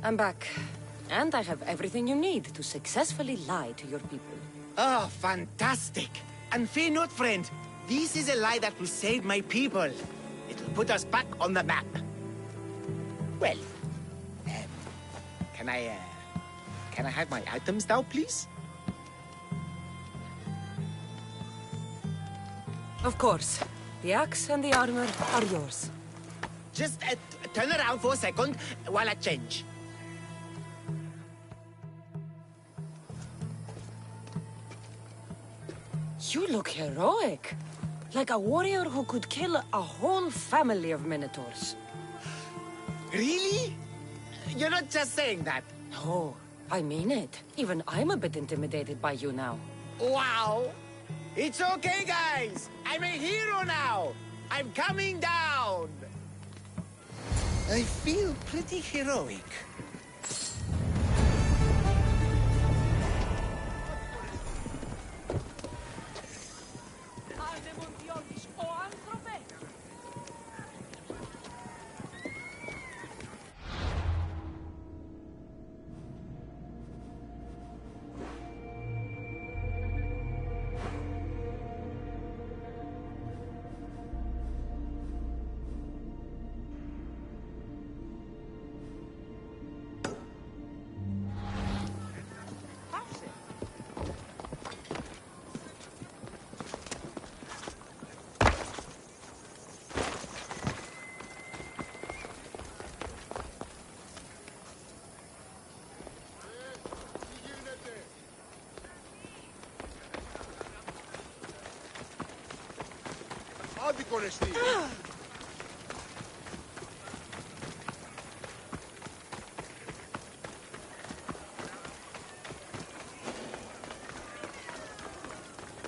I'm back. And I have everything you need to successfully lie to your people. Oh, fantastic! And fear not, friend. This is a lie that will save my people. It'll put us back on the map. Well, can I have my items now, please? Of course. The axe and the armor are yours. Just turn around for a second while I change. You look heroic. Like a warrior who could kill a whole family of minotaurs. Really? You're not just saying that. No, I mean it. Even I'm a bit intimidated by you now. Wow! It's okay, guys! I'm a hero now! I'm coming down! I feel pretty heroic.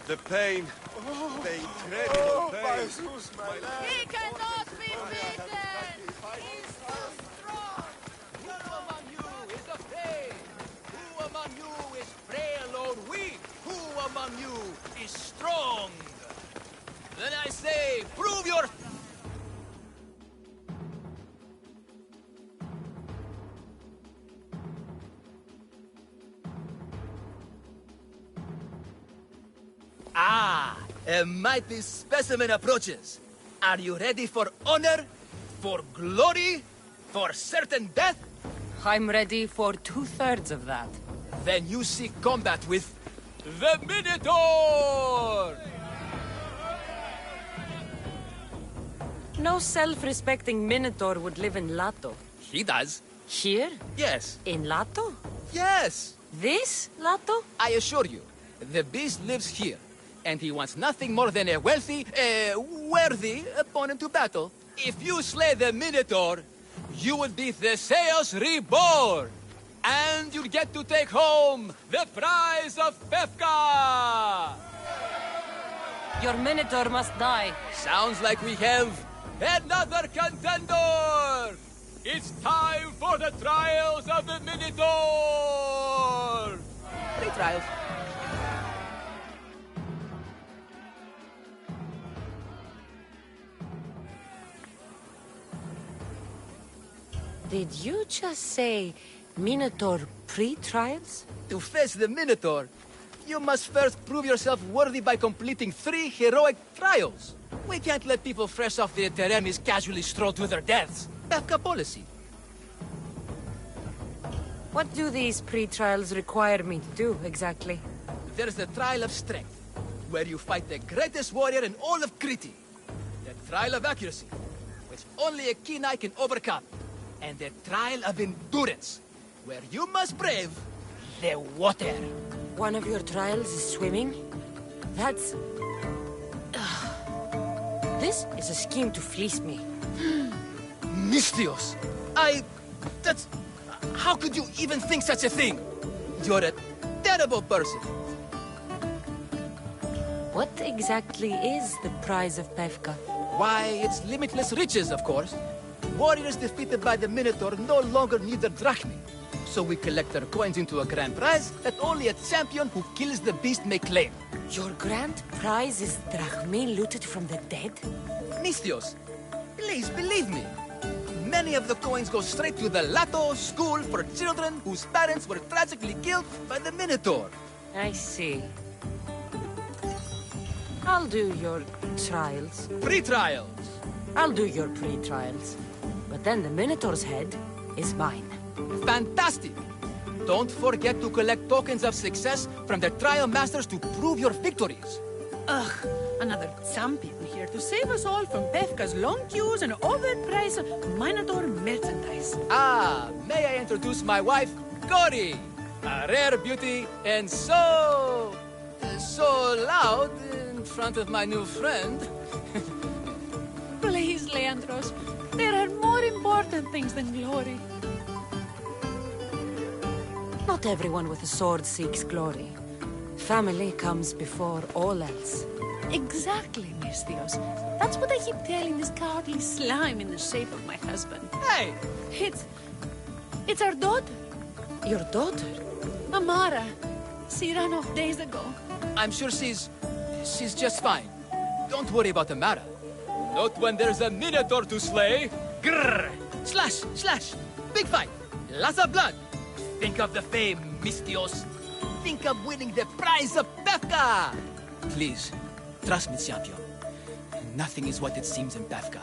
The pain. The incredible pain. He cannot be beaten! He's too strong! Who among you is afraid? Who among you is frail or weak? Who among you is strong? Then I say, prove your... Ah, a mighty specimen approaches. Are you ready for honor? For glory? For certain death? I'm ready for 2/3 of that. Then you seek combat with the Minotaur! No self-respecting minotaur would live in Lato. He does. Here? Yes. In Lato? Yes. This Lato? I assure you, the beast lives here, and he wants nothing more than a worthy opponent to battle. If you slay the Minotaur, you will be Theseus reborn, and you'll get to take home the prize of Pefka! Your minotaur must die. Sounds like we have another contender! It's time for the trials of the Minotaur! 3 trials. Did you just say Minotaur pre-trials? To face the Minotaur, you must first prove yourself worthy by completing 3 heroic trials. We can't let people fresh off the Teremis casually stroll to their deaths. Pefka policy. What do these pre-trials require me to do, exactly? There's the Trial of Strength, where you fight the greatest warrior in all of Crete. The Trial of Accuracy, which only a keen eye can overcome. And the Trial of Endurance, where you must brave the water. One of your trials is swimming? That's... This is a scheme to fleece me. Mystios! That's... How could you even think such a thing? You're a terrible person. What exactly is the prize of Pefka? Why, it's limitless riches, of course. Warriors defeated by the Minotaur no longer need their drachmi. So we collect their coins into a grand prize that only a champion who kills the beast may claim. Your grand prize is drachmi looted from the dead? Mystios, please believe me. Many of the coins go straight to the Lato School for children whose parents were tragically killed by the Minotaur. I see. I'll do your trials. Pre-trials. I'll do your pre-trials. But then the Minotaur's head is mine. Fantastic! Don't forget to collect tokens of success from the trial masters to prove your victories. Ugh, another champion here to save us all from Befka's long queues and overpriced Minotaur merchandise. Ah, may I introduce my wife, Cory? A rare beauty and so loud in front of my new friend. Please, Leandros, there are more important things than glory. Not everyone with a sword seeks glory. Family comes before all else. Exactly, Misthios. That's what I keep telling this cowardly slime in the shape of my husband. Hey! It's our daughter, Your daughter? Amara. She ran off days ago. I'm sure she's just fine. Don't worry about the matter. Not when there's a Minotaur to slay. Grrr! Slash! Slash! Big fight! Lots of blood! Think of the fame, Misthios. Think of winning the prize of Befka! Please, trust me, champion. Nothing is what it seems in Befka.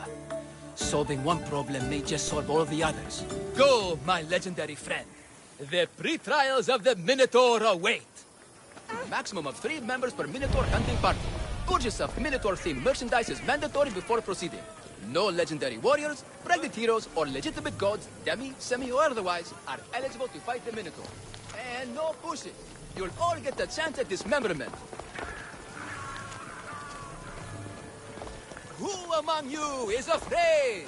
Solving one problem may just solve all the others. Go, my legendary friend. The pre-trials of the Minotaur await. Maximum of 3 members per Minotaur hunting party. Purchase of Minotaur-themed merchandise is mandatory before proceeding. No legendary warriors, pregnant heroes, or legitimate gods, demi, semi, or otherwise, are eligible to fight the Minotaur. And no pushing. You'll all get a chance at dismemberment. Who among you is afraid?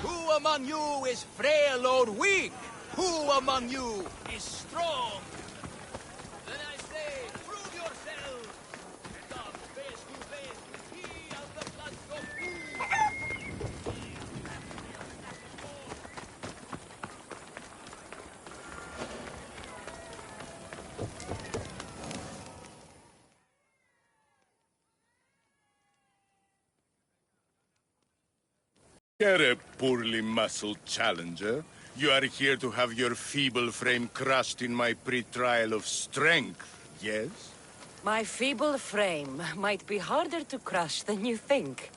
Who among you is frail or weak? Who among you is strong? Then I say, prove yourselves! Come face to face with he of the blood of food! You're a poorly muscled challenger. You are here to have your feeble frame crushed in my pre-trial of strength, yes? My feeble frame might be harder to crush than you think.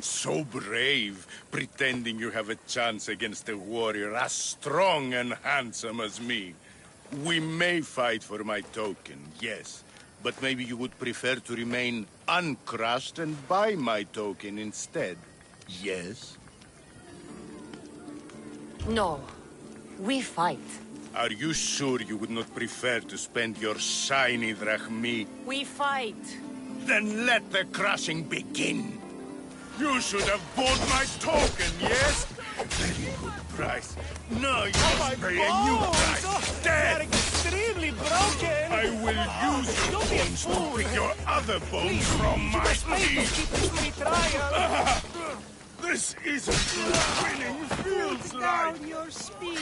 So brave, pretending you have a chance against a warrior as strong and handsome as me. We may fight for my token, yes. But maybe you would prefer to remain uncrushed and buy my token instead. Yes? No. We fight. Are you sure you would not prefer to spend your shiny drachmi? We fight. Then let the crushing begin. You should have bought my token, yes? Very good price. Now you must pay a new price. Dead! Extremely broken! I will use your bones to pick your other bones from my teeth. This isn't what winning feels like. Your speed.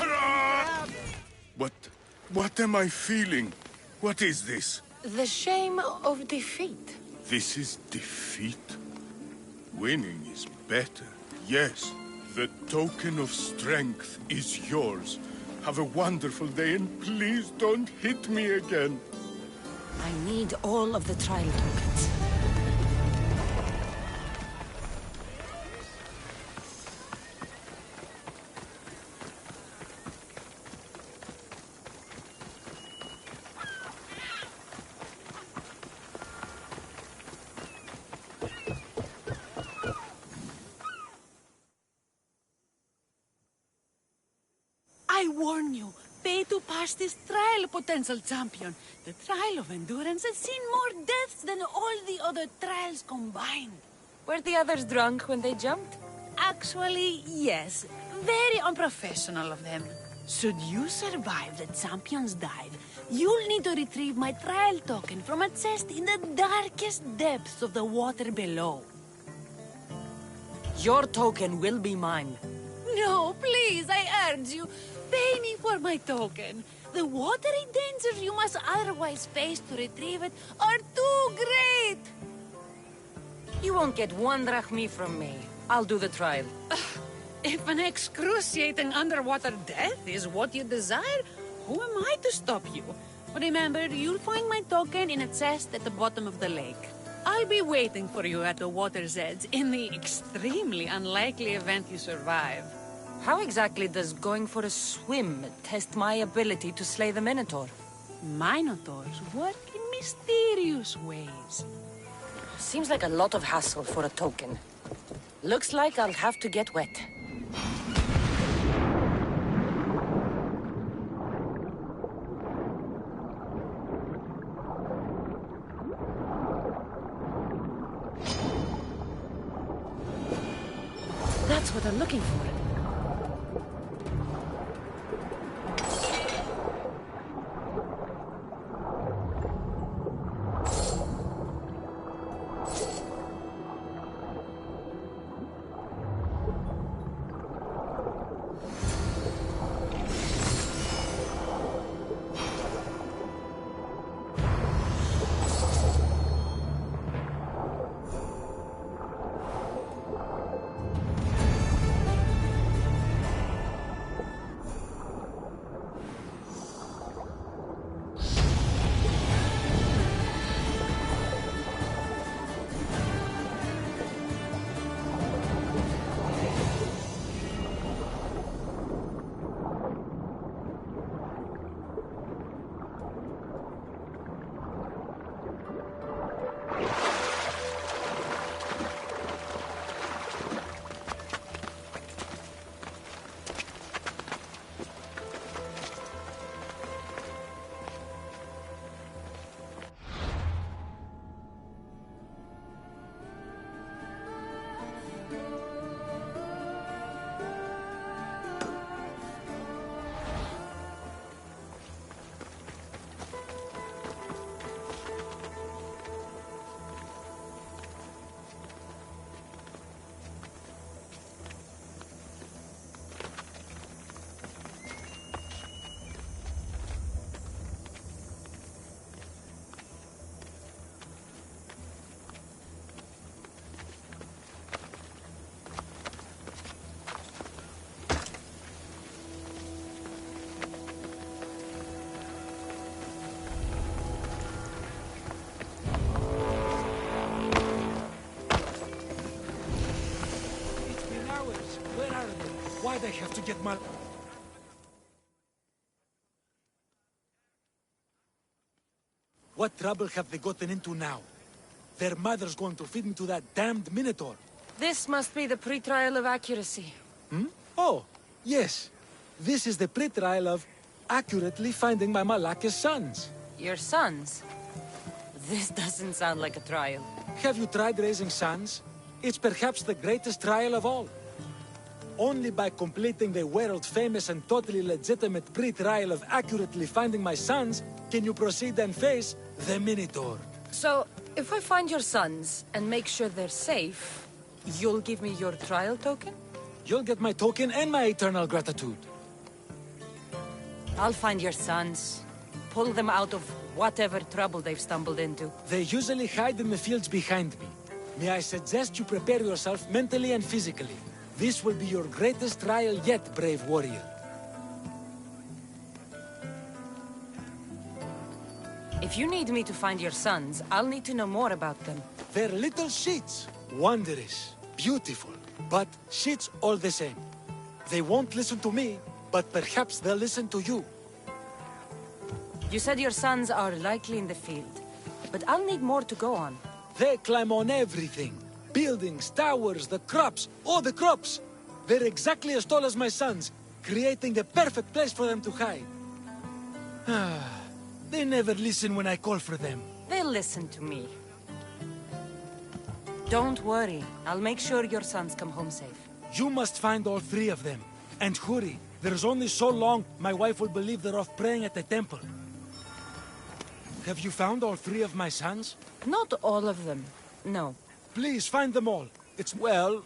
What am I feeling? What is this? The shame of defeat. This is defeat? Winning is better, yes. The token of strength is yours. Have a wonderful day and please don't hit me again. I need all of the trial tokens. I warn you, pay to pass this trial, potential champion. The trial of endurance has seen more deaths than all the other trials combined. Were the others drunk when they jumped? Actually, yes. Very unprofessional of them. Should you survive the champion's dive, you'll need to retrieve my trial token from a chest in the darkest depths of the water below. Your token will be mine. No, please, I urge you. Pay me for my token. The watery dangers you must otherwise face to retrieve it are too great. You won't get one drachmi from me. I'll do the trial. If an excruciating underwater death is what you desire, who am I to stop you? Remember, you'll find my token in a chest at the bottom of the lake. I'll be waiting for you at the water's edge in the extremely unlikely event you survive. How exactly does going for a swim test my ability to slay the Minotaur? Minotaurs work in mysterious ways. Seems like a lot of hassle for a token. Looks like I'll have to get wet. That's what I'm looking for. Why'd I have to get my... What trouble have they gotten into now? Their mother's going to feed me to that damned Minotaur. This must be the pre-trial of accuracy. Hmm? Oh, yes. This is the pre-trial of accurately finding my Malaka's sons. Your sons? This doesn't sound like a trial. Have you tried raising sons? It's perhaps the greatest trial of all. Only by completing the world-famous and totally legitimate pre-trial of accurately finding my sons can you proceed and face the Minotaur. So, if I find your sons and make sure they're safe, you'll give me your trial token? You'll get my token and my eternal gratitude. I'll find your sons. Pull them out of whatever trouble they've stumbled into. They usually hide in the fields behind me. May I suggest you prepare yourself mentally and physically. This will be your greatest trial yet, brave warrior. If you need me to find your sons, I'll need to know more about them. They're little shits. Wondrous, beautiful, but shits all the same. They won't listen to me, but perhaps they'll listen to you. You said your sons are likely in the field, but I'll need more to go on. They climb on everything. Buildings, towers, the crops, all the crops. They're exactly as tall as my sons, creating the perfect place for them to hide. They never listen when I call for them. They'll listen to me. Don't worry. I'll make sure your sons come home safe. You must find all three of them. And hurry. There's only so long my wife will believe they're off praying at the temple. Have you found all 3 of my sons? Not all of them, no. Please, find them all. It's, well...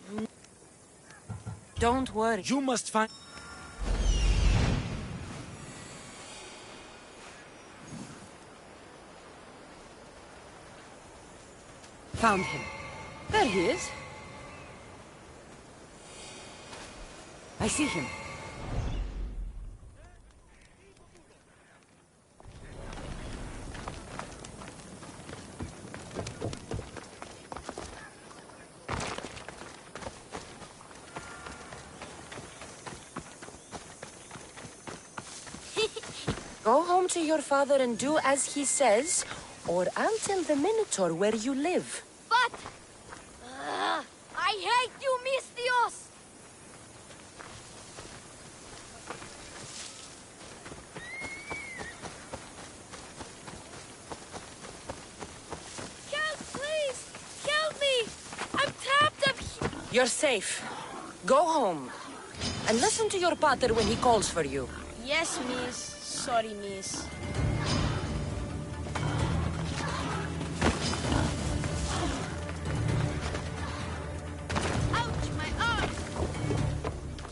Don't worry. You must find... Found him. There he is. I see him. Go home to your father and do as he says, or I'll tell the Minotaur where you live. But... I hate you, Mistios! Help, please! Help me! I'm trapped up here! You're safe. Go home. And listen to your pater when he calls for you. Yes, miss. Sorry, miss. Ouch, my arm!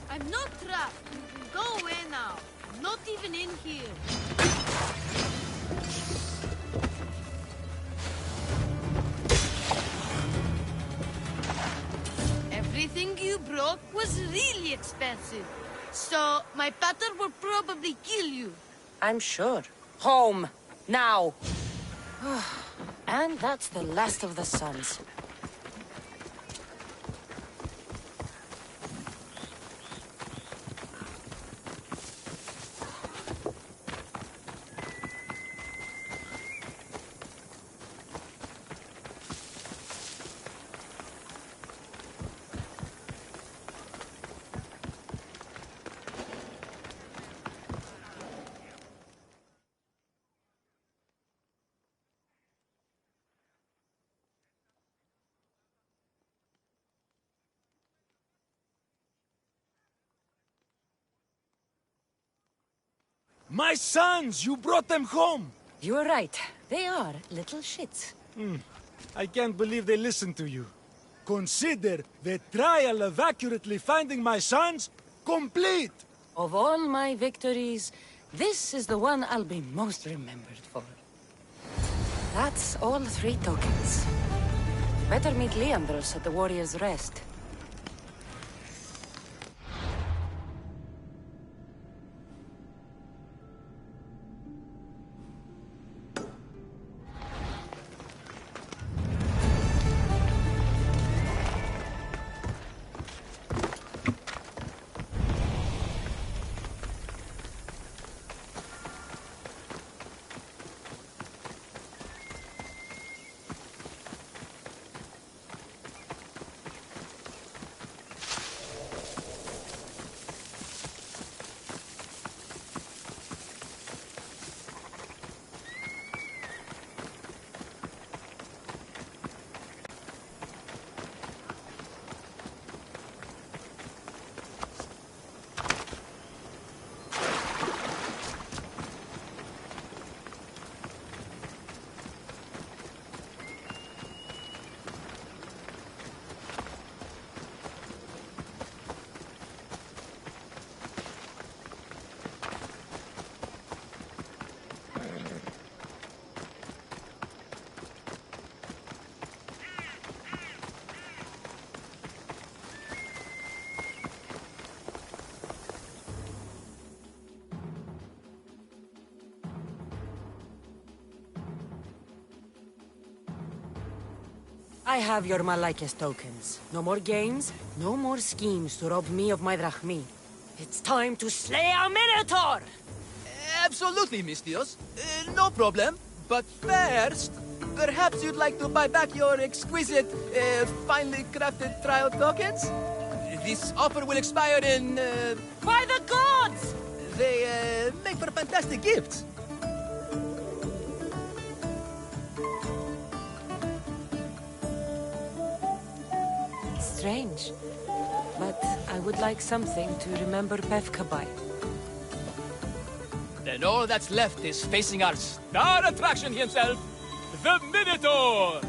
I'm not trapped. You can go away now. I'm not even in here. Everything you broke was really expensive. So, my pater will probably kill you. I'm sure. Home. Now. And that's the last of the sons. My sons! You brought them home! You were right. They are little shits. I can't believe they listened to you. Consider the trial of accurately finding my sons complete! Of all my victories, this is the one I'll be most remembered for. That's all 3 tokens. Better meet Leandros at the Warrior's Rest. I have your Malaikis tokens. No more games, no more schemes to rob me of my drachmi. It's time to slay our Minotaur! Absolutely, Mistios. No problem. But first, perhaps you'd like to buy back your exquisite, finely crafted trial tokens? This offer will expire in, By the gods! They, make for fantastic gifts. Strange. But I would like something to remember Pevka by. And all that's left is facing our star attraction himself, the Minotaur!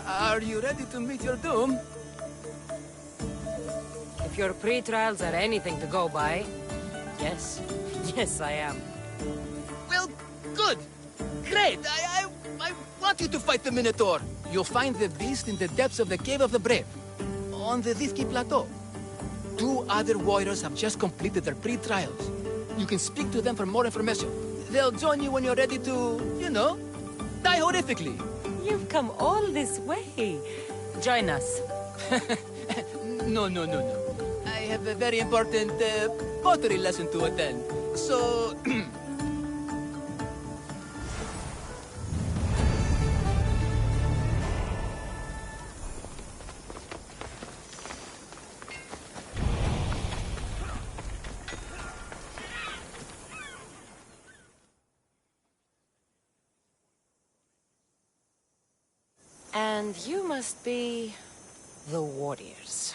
Are you ready to meet your doom? If your pre-trials are anything to go by, yes. Yes, I am. Well, good. Great. I want you to fight the Minotaur. You'll find the beast in the depths of the Cave of the Brave, on the Vithki Plateau. 2 other warriors have just completed their pre-trials. You can speak to them for more information. They'll join you when you're ready to, you know, die horrifically. You've come all this way. Join us. No. I have a very important pottery lesson to attend. So... And you must be the warriors.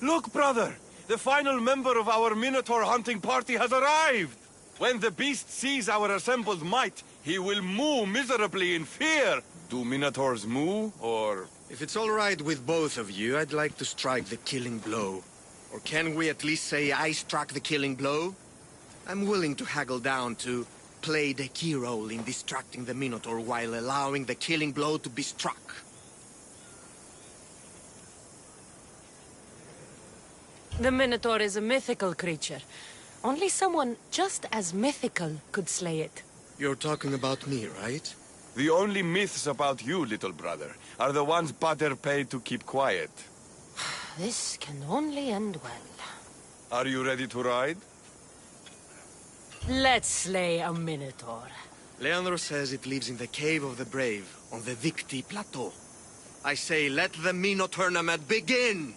Look, brother! The final member of our Minotaur hunting party has arrived! When the beast sees our assembled might, he will moo miserably in fear! Do Minotaurs moo, or... If it's all right with both of you, I'd like to strike the killing blow. Or can we at least say I struck the killing blow? I'm willing to haggle down to play the key role in distracting the Minotaur while allowing the killing blow to be struck. The Minotaur is a mythical creature. Only someone just as mythical could slay it. You're talking about me, right? The only myths about you, little brother, are the ones Pater paid to keep quiet. This can only end well. Are you ready to ride? Let's slay a Minotaur. Leandro says it lives in the Cave of the Brave, on the Vithki Plateau. I say, let the Minotaur tournament begin!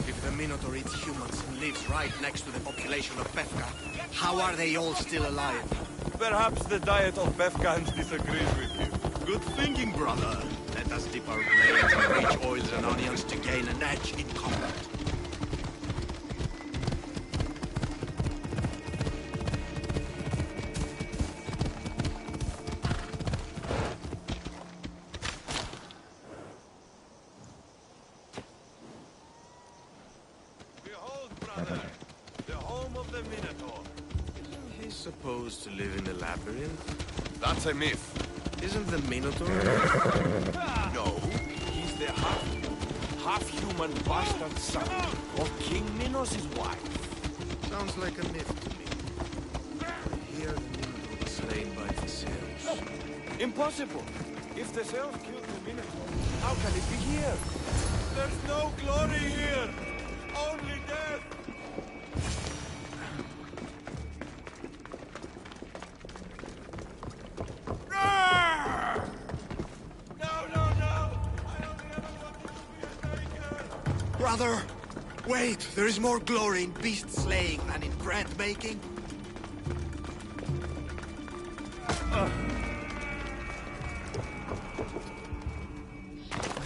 If the Minotaur eats humans and lives right next to the population of Befka, how are they all still alive? Perhaps the diet of Befkans disagrees with you. Good thinking, brother. Let us dip our blades in rich oils and onions to gain an edge in combat. Supposed to live in the labyrinth? That's a myth. Isn't the Minotaur? No, he's the half-human bastard son of King Minos' wife. Sounds like a myth to me. I hear the Minotaur was slain by Theseus. Impossible. If Theseus killed the Minotaur, how can it be here? There's no glory here. Only death. Brother! Wait! There is more glory in beast slaying than in bread making.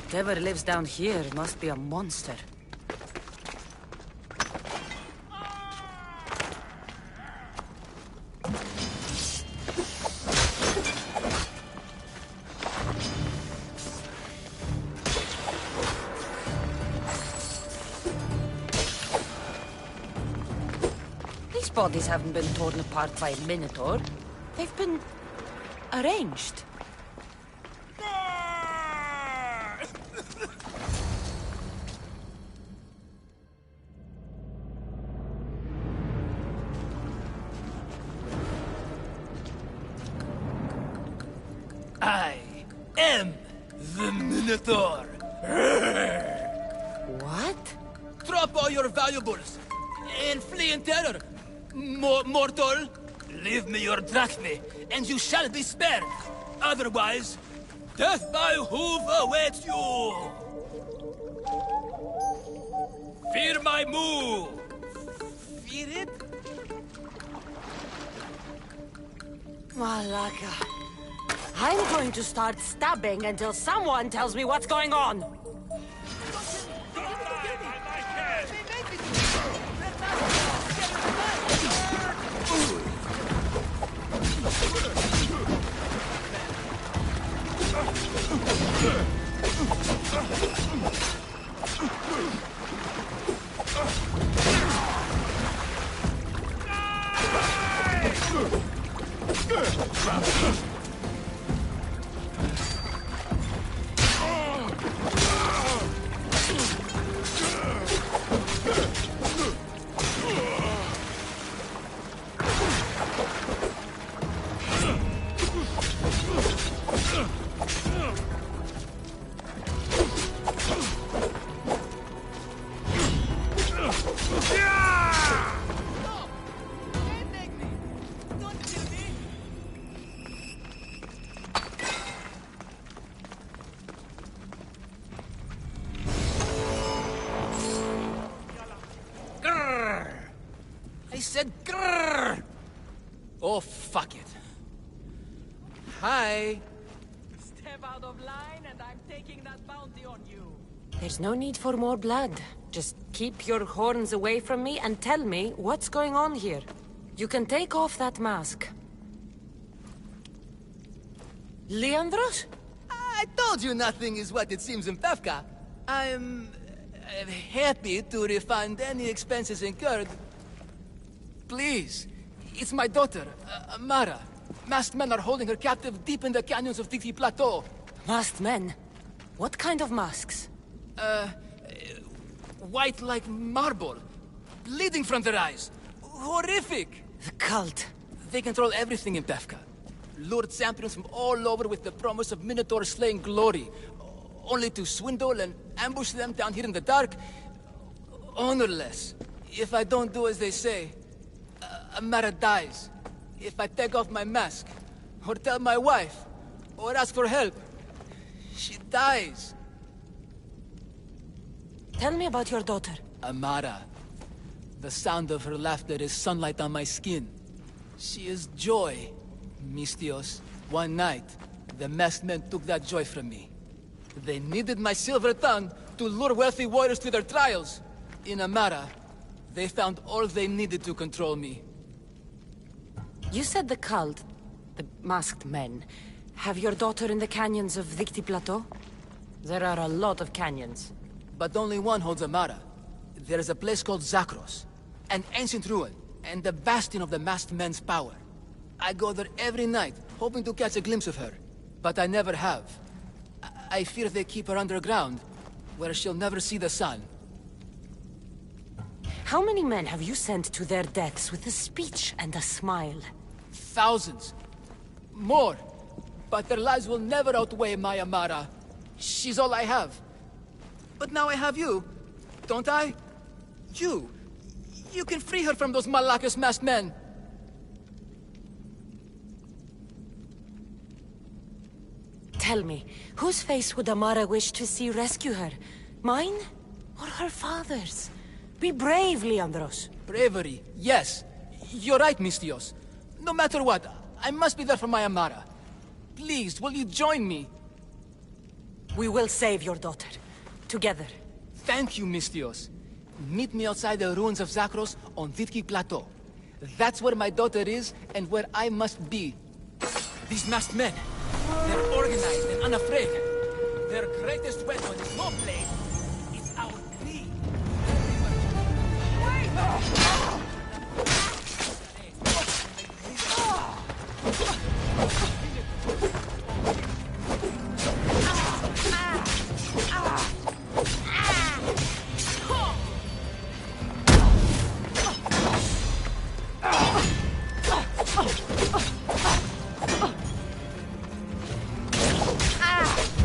Whatever lives down here must be a monster. These bodies haven't been torn apart by a Minotaur. They've been arranged. I am the Minotaur. What? Drop all your valuables and flee in terror. Mortal, leave me your drachme, and you shall be spared. Otherwise, death by hoof awaits you. Fear my moo. Fear it? Malaka. I'm going to start stabbing until someone tells me what's going on. I said grrr! Oh, fuck it. Hi. Step out of line and I'm taking that bounty on you. There's no need for more blood. Just keep your horns away from me and tell me what's going on here. You can take off that mask. Leandros? I told you nothing is what it seems in Pevka. I'm happy to refund any expenses incurred. Please, it's my daughter, Mara. Masked men are holding her captive deep in the canyons of Titi Plateau. Masked men? What kind of masks? White like marble, bleeding from their eyes. Horrific! The cult. They control everything in Pevka. Lured champions from all over with the promise of Minotaur slaying glory, only to swindle and ambush them down here in the dark. Honorless. If I don't do as they say, Amara dies. If I take off my mask, or tell my wife, or ask for help, she dies. Tell me about your daughter. Amara. The sound of her laughter is sunlight on my skin. She is joy, Mistios. One night, the masked men took that joy from me. They needed my silver tongue to lure wealthy warriors to their trials. In Amara, they found all they needed to control me. You said the cult, the masked men, have your daughter in the canyons of Victi Plateau? There are a lot of canyons. But only one holds Amara. There is a place called Zakros, an ancient ruin, and the bastion of the masked men's power. I go there every night, hoping to catch a glimpse of her. But I never have. I fear they keep her underground, where she'll never see the sun. How many men have you sent to their deaths with a speech and a smile? Thousands. More. But their lives will never outweigh my Amara. She's all I have. But now I have you, don't I? You can free her from those Malakas masked men. Tell me, whose face would Amara wish to see rescue her? Mine? Or her father's? Be brave, Leandros. Bravery, yes. You're right, Mistios. No matter what, I must be there for my Amara. Please, will you join me? We will save your daughter. Together. Thank you, Mistios. Meet me outside the ruins of Zakros on Vitki Plateau. That's where my daughter is, and where I must be. These masked men, they're organized and unafraid. Their greatest weapon is no blade, it's our greed.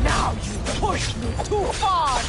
Now you pushed me too far!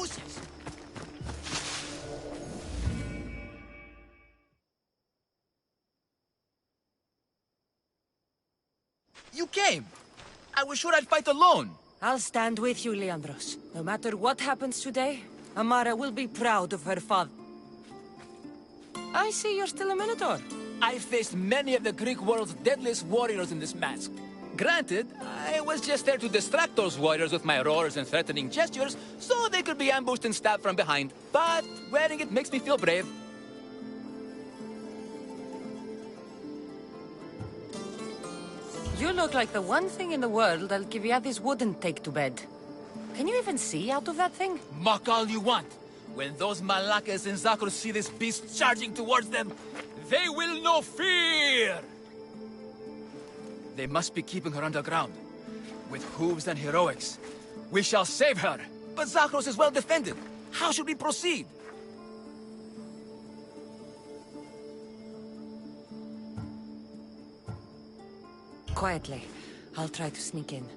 ambushes! You came! I was sure I'd fight alone! I'll stand with you, Leandros. No matter what happens today, Amara will be proud of her father. I see you're still a Minotaur. I faced many of the Greek world's deadliest warriors in this mask. Granted, I was just there to distract those warriors with my roars and threatening gestures, so they could be ambushed and stabbed from behind. But wearing it makes me feel brave. You look like the one thing in the world Alcibiades wouldn't take to bed. Can you even see out of that thing? Mock all you want. When those Malakas and Zakros see this beast charging towards them, they will know fear! They must be keeping her underground. With hooves and heroics. We shall save her. But Zakros is well defended. How should we proceed? Quietly. I'll try to sneak in.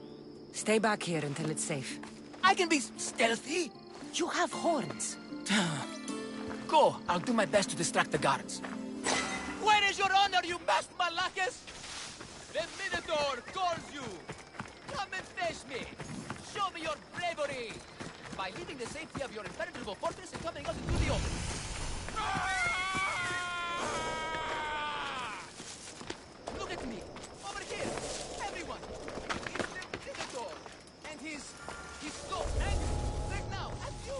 Stay back here until it's safe. I can be stealthy. You have horns. Go. I'll do my best to distract the guards. Where is your honor, you masked Malakas? The Minotaur calls you! Come and face me! Show me your bravery! By leaving the safety of your impenetrable fortress and coming out into the open. Look at me! Over here! Everyone! It's the Minotaur! And he's so angry! Right now, at you!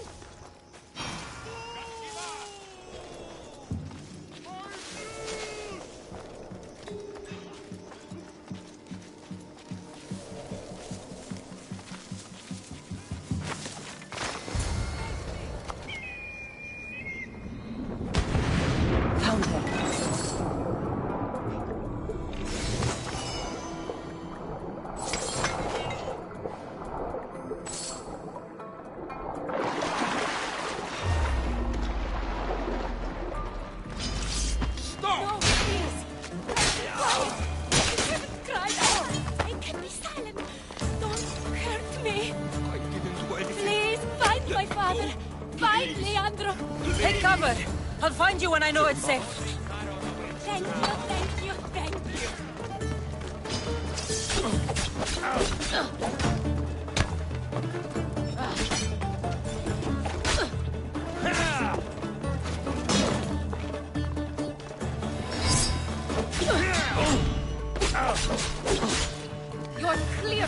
Take cover! I'll find you when I know it's safe. Thank you, thank you, thank you. You're clear.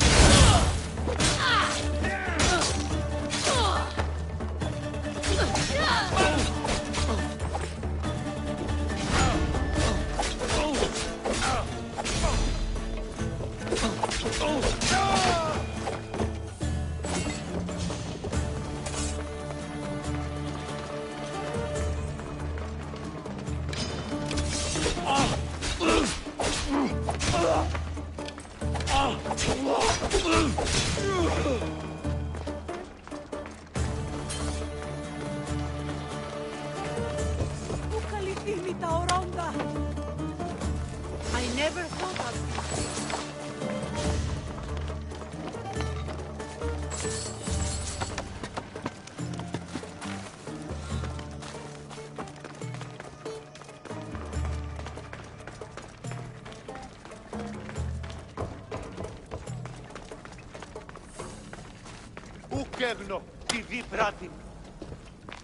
I never thought of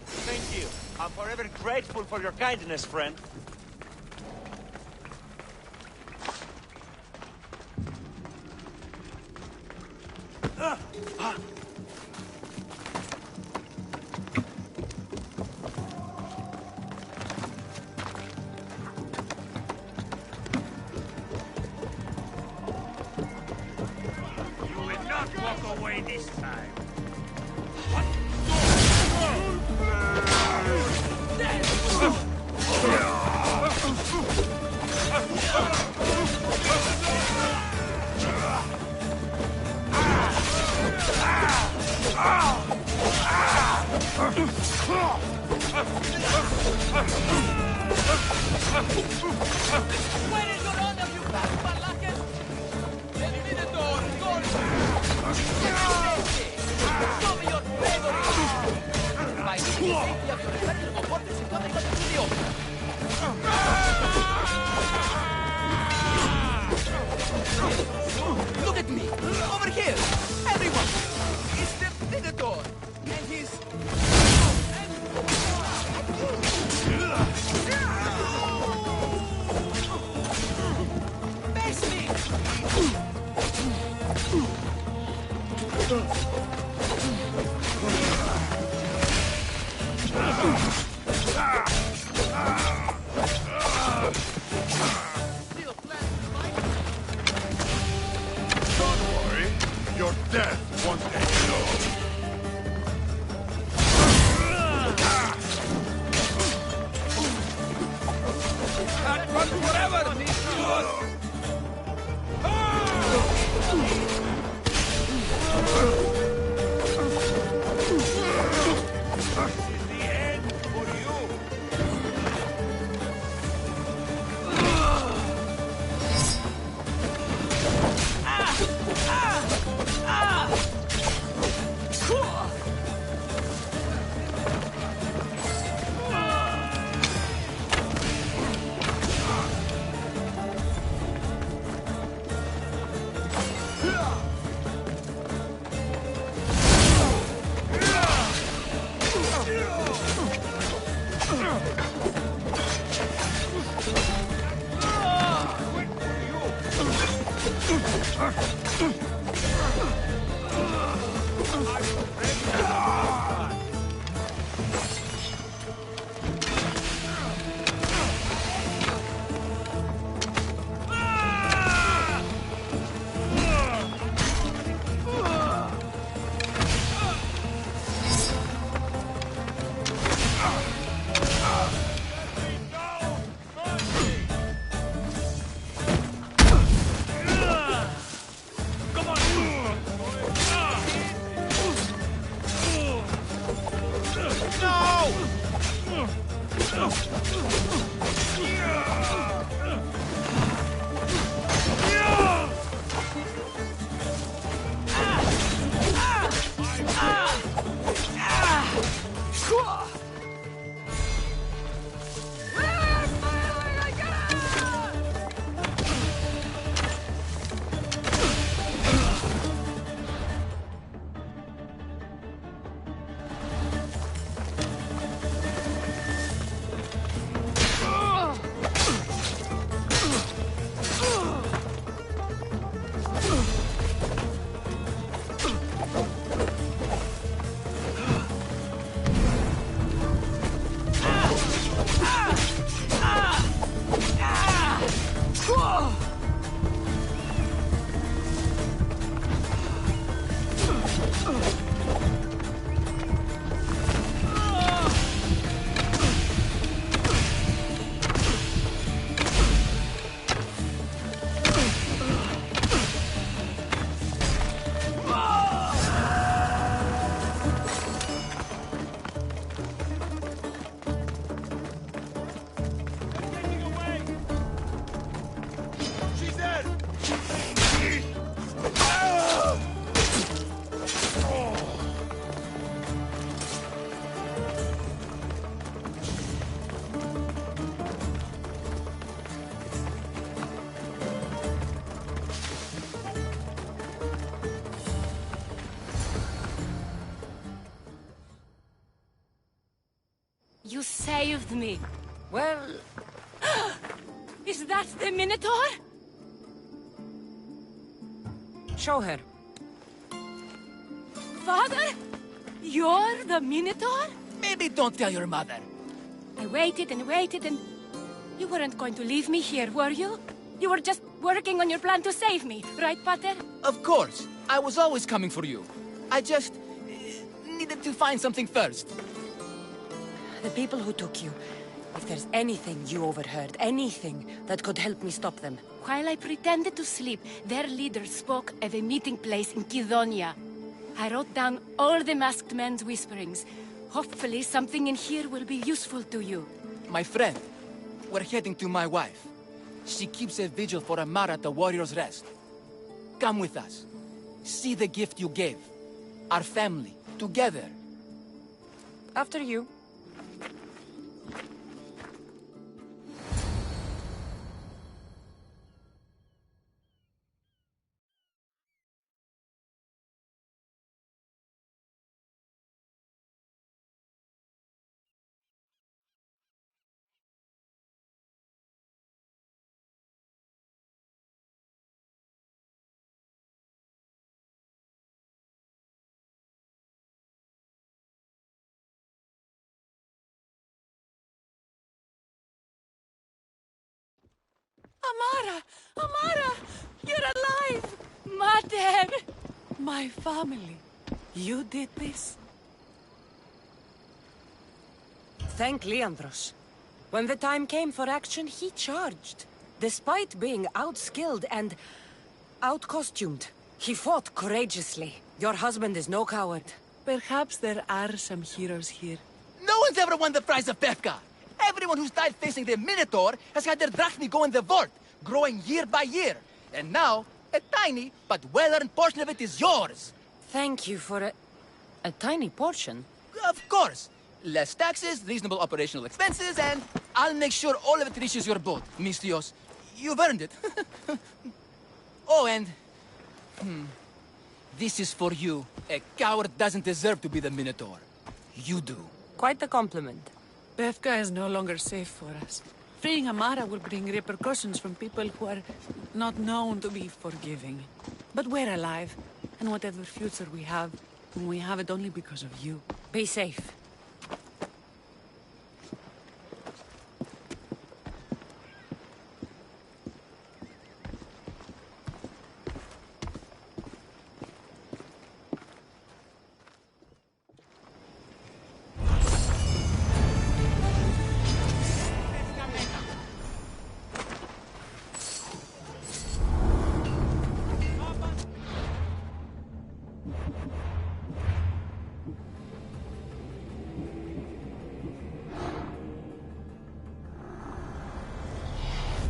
Thank you. I'm forever grateful for your kindness, friend. You will not walk away this time. Where is your honor, you bad Malakas? The Minotaur calls you! Show me your bravery! the safety of your respectable quarters and coming up to the open. Look at me! Over here! Everyone! It's the Minotaur! And his... Face me! Don't worry. Your death won't take long. Can't run forever! You saved me. Well, Is that the Minotaur? show her. Father? You're the Minotaur? Maybe don't tell your mother. I waited and waited and... You weren't going to leave me here, were you? You were just working on your plan to save me, right, Pater? Of course. I was always coming for you. I just... needed to find something first. The people who took you. If there's anything you overheard, anything that could help me stop them. While I pretended to sleep, their leader spoke of a meeting place in Kidonia. I wrote down all the masked men's whisperings. Hopefully something in here will be useful to you. My friend, we're heading to my wife. She keeps a vigil for Amar at the Warrior's Rest. Come with us. See the gift you gave. Our family, together. After you. Amara! Amara! You're alive! Mater! My family. You did this? Thank Leandros. When the time came for action, he charged. Despite being outskilled and outcostumed, he fought courageously. Your husband is no coward. Perhaps there are some heroes here. No one's ever won the prize of Befka. Everyone who's died facing the Minotaur has had their drachmi go in the vault, growing year by year. And now, a tiny but well-earned portion of it is yours. Thank you for a tiny portion. Of course. Less taxes, reasonable operational expenses, and I'll make sure all of it reaches your boat, Mistios. You've earned it. Oh, and... This is for you. A coward doesn't deserve to be the Minotaur. You do. Quite the compliment. Befka is no longer safe for us. Freeing Amara will bring repercussions from people who are not known to be forgiving. But we're alive, and whatever future we have it only because of you. Be safe.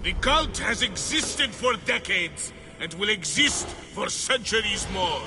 The cult has existed for decades, and will exist for centuries more.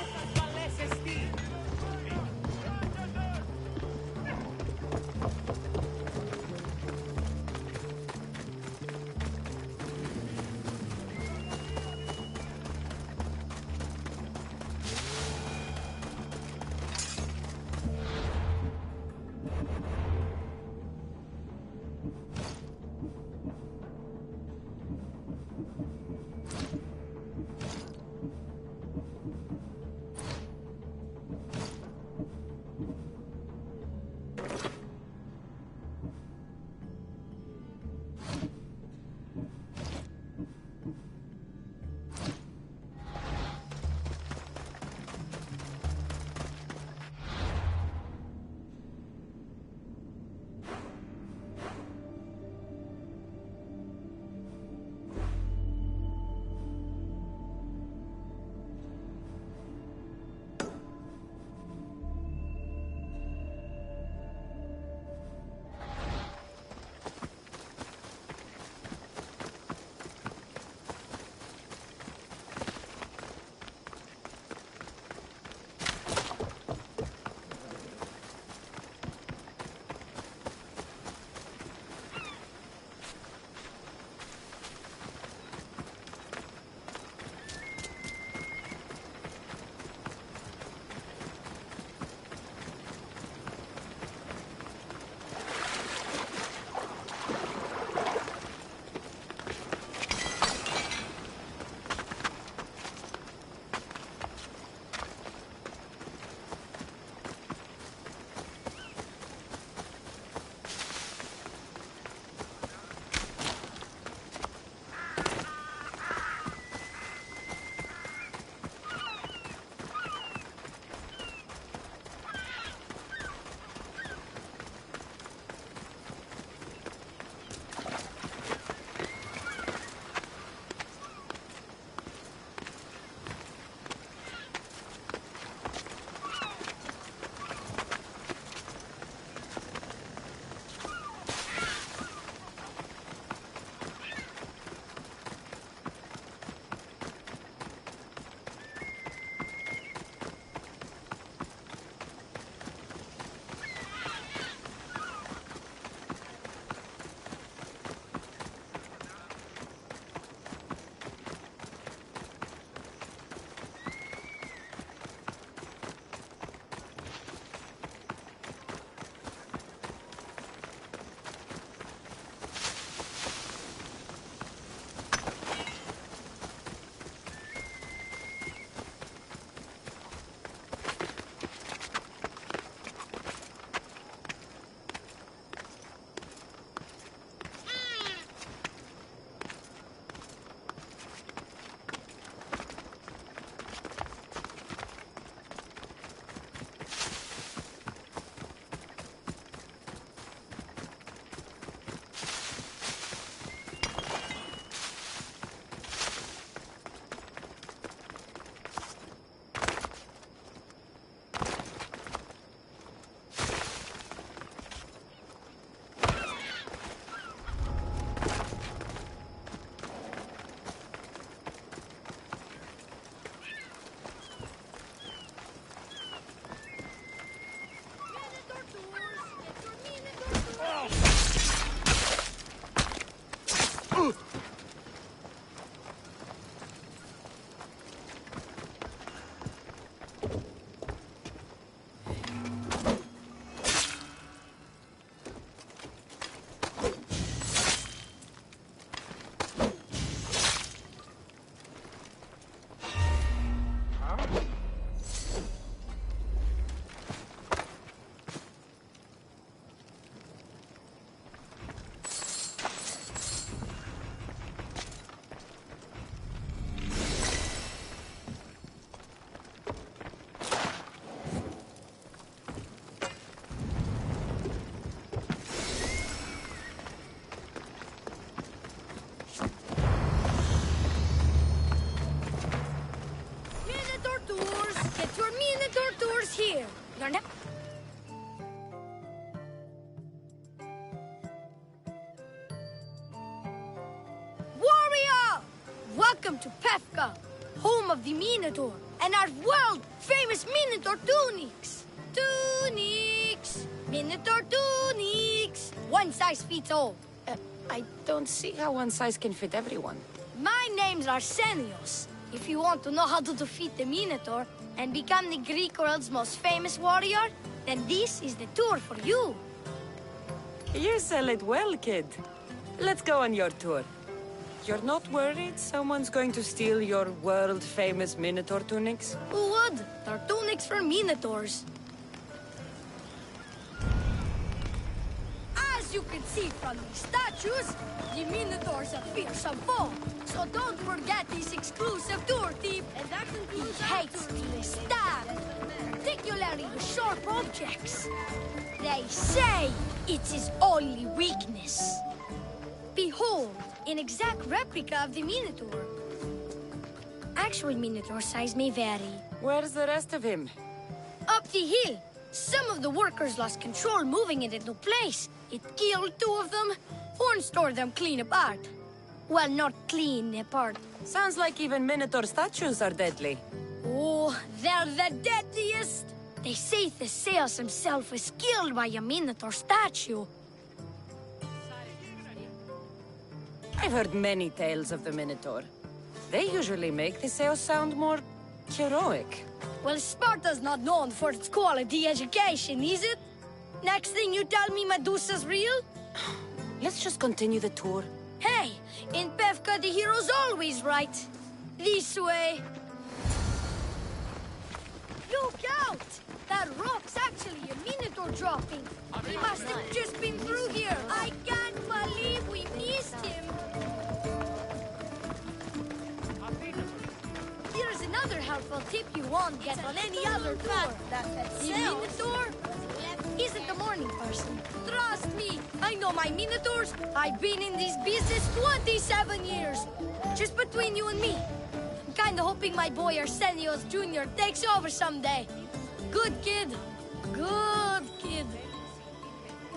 Welcome to Pefka, home of the Minotaur, and our world-famous Minotaur tunics. Tunics! Minotaur tunics! One size fits all. I don't see how one size can fit everyone. My name's Arsenios. If you want to know how to defeat the Minotaur and become the Greek world's most famous warrior, then this is the tour for you. You sell it well, kid. Let's go on your tour. You're not worried someone's going to steal your world-famous Minotaur tunics? Who would? They're tunics for Minotaurs. As you can see from these statues, the Minotaur's a fearsome foe. So don't forget this exclusive tour tip. And that concludes he hates to be stabbed, particularly with sharp objects. They say it's his only weakness. Behold, an exact replica of the Minotaur. Actual Minotaur size may vary. Where's the rest of him? Up the hill. Some of the workers lost control moving it into place. It killed 2 of them, and stored them clean apart. Well, not clean apart. Sounds like even Minotaur statues are deadly. Oh, they're the deadliest. They say Theseus himself was killed by a Minotaur statue. I've heard many tales of the Minotaur. They usually make Theseus sound more heroic. Well, Sparta's not known for its quality education, is it? Next thing you tell me Medusa's real? Let's just continue the tour. Hey, in Pefka the hero's always right. This way. Look out! That rock's actually a Minotaur dropping. He must have just been through here. I can't believe we missed him. Here's another helpful tip you won't get on any other tour. The Minotaur isn't a morning person. Trust me, I know my Minotaurs. I've been in this business 27 years. Just between you and me. I'm kinda hoping my boy Arsenios Jr. takes over someday. Good kid. Good kid.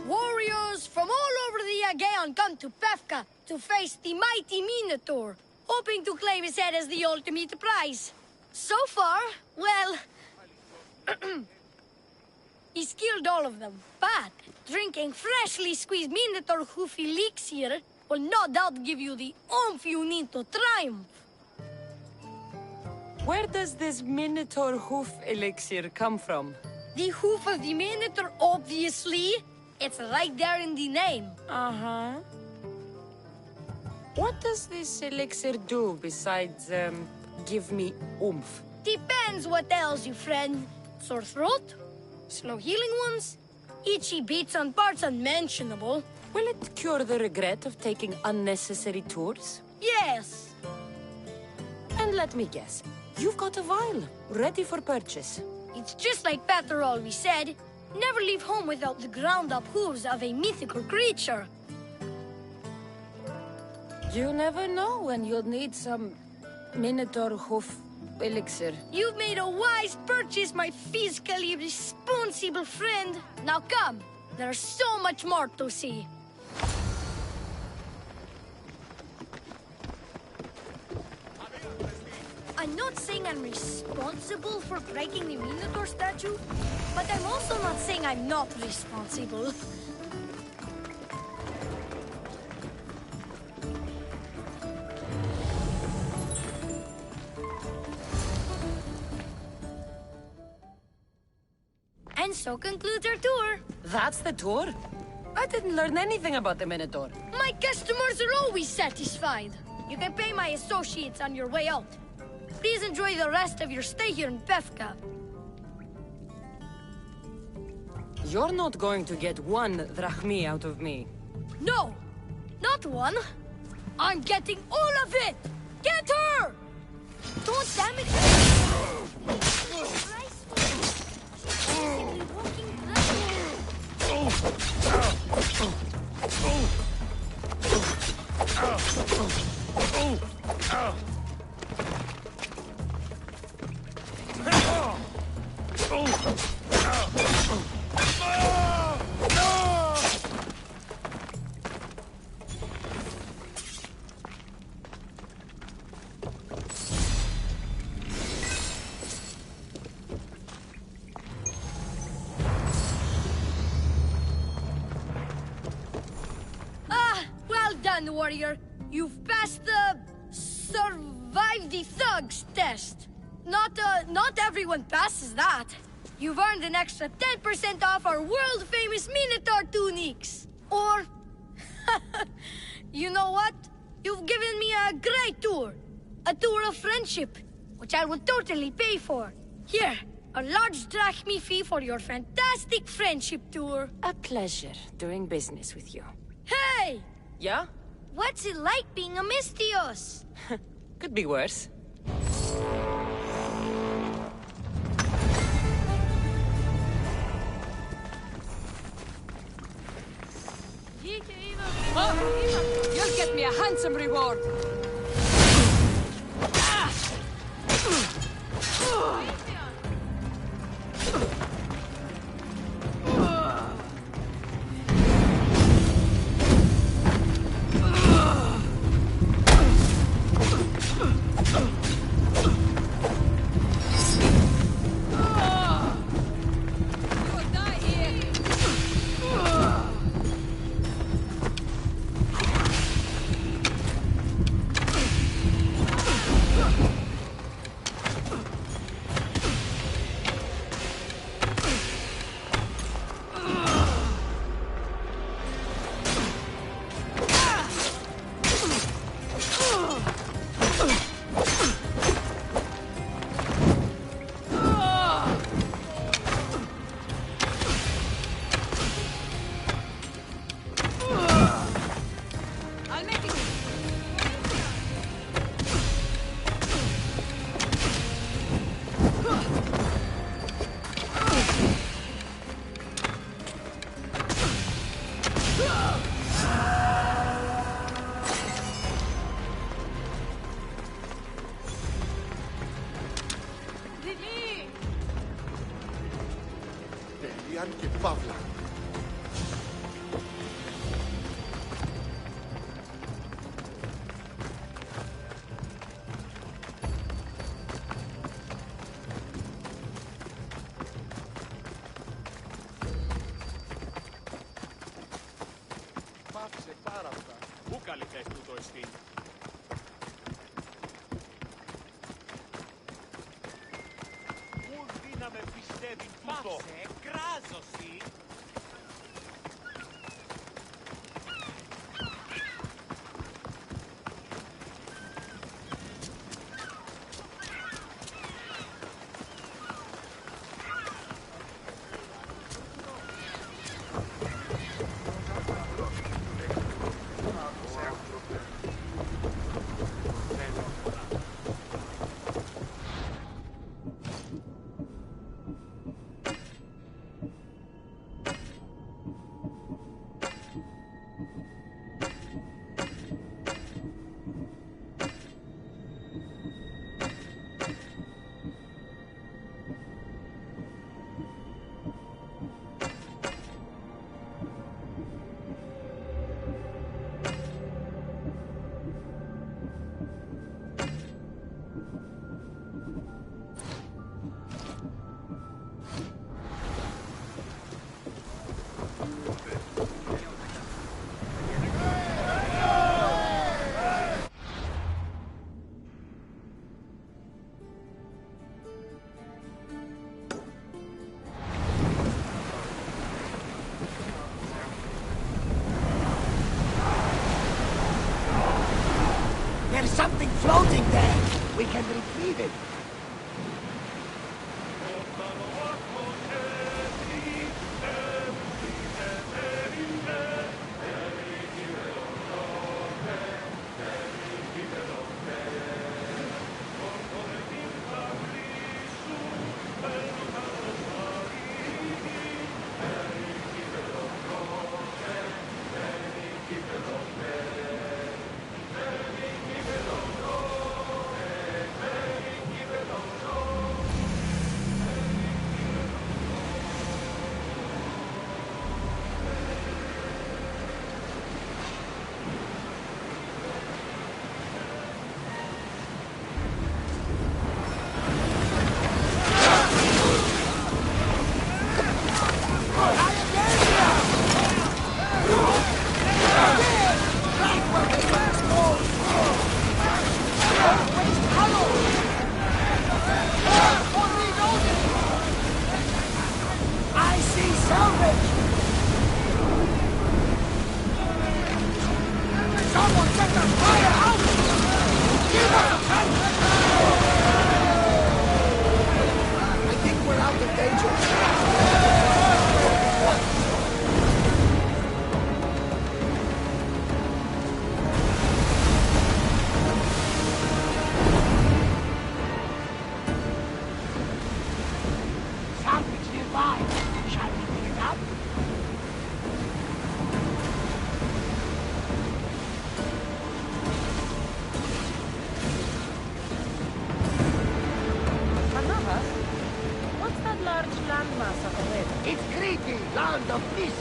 Warriors from all over the Aegean come to Pefka to face the mighty Minotaur, hoping to claim his head as the ultimate prize. So far, well... he's killed all of them, but drinking freshly squeezed Minotaur hoof elixir will no doubt give you the oomph you need to triumph. Where does this Minotaur hoof elixir come from? The hoof of the Minotaur, obviously. It's right there in the name. Uh-huh. What does this elixir do besides, give me oomph? Depends what ails you, friend. Sore throat? Slow healing ones? Itchy bits on parts unmentionable? Will it cure the regret of taking unnecessary tours? Yes. And let me guess, you've got a vial, ready for purchase. It's just like Peter always said, never leave home without the ground-up hooves of a mythical creature. You never know when you'll need some Minotaur hoof elixir. You've made a wise purchase, my fiscally responsible friend. Now come, there's so much more to see. I'm not saying I'm responsible for breaking the Minotaur statue, but I'm also not saying I'm not responsible. And so concludes our tour. That's the tour? I didn't learn anything about the Minotaur. My customers are always satisfied. You can pay my associates on your way out. Please enjoy the rest of your stay here in Pefka. You're not going to get 1 drachmi out of me. No, not 1. I'm getting all of it! Get her! Don't damage her! done, warrior. You've passed the... survive the thugs test. Not everyone passes that. You've earned an extra 10% off our world-famous Minotaur tunics. Or... you know what? You've given me a great tour. A tour of friendship, which I will totally pay for. Here, a large drachmi fee for your fantastic friendship tour. A pleasure doing business with you. Hey! Yeah? What's it like being a Mystios? Could be worse. Oh, you'll get me a handsome reward. Πού καλυφές τούτο εστί. Πού δύναμε πιστεύει τούτο. Πάψε, κράζωσι. There's something floating there. We can retrieve it.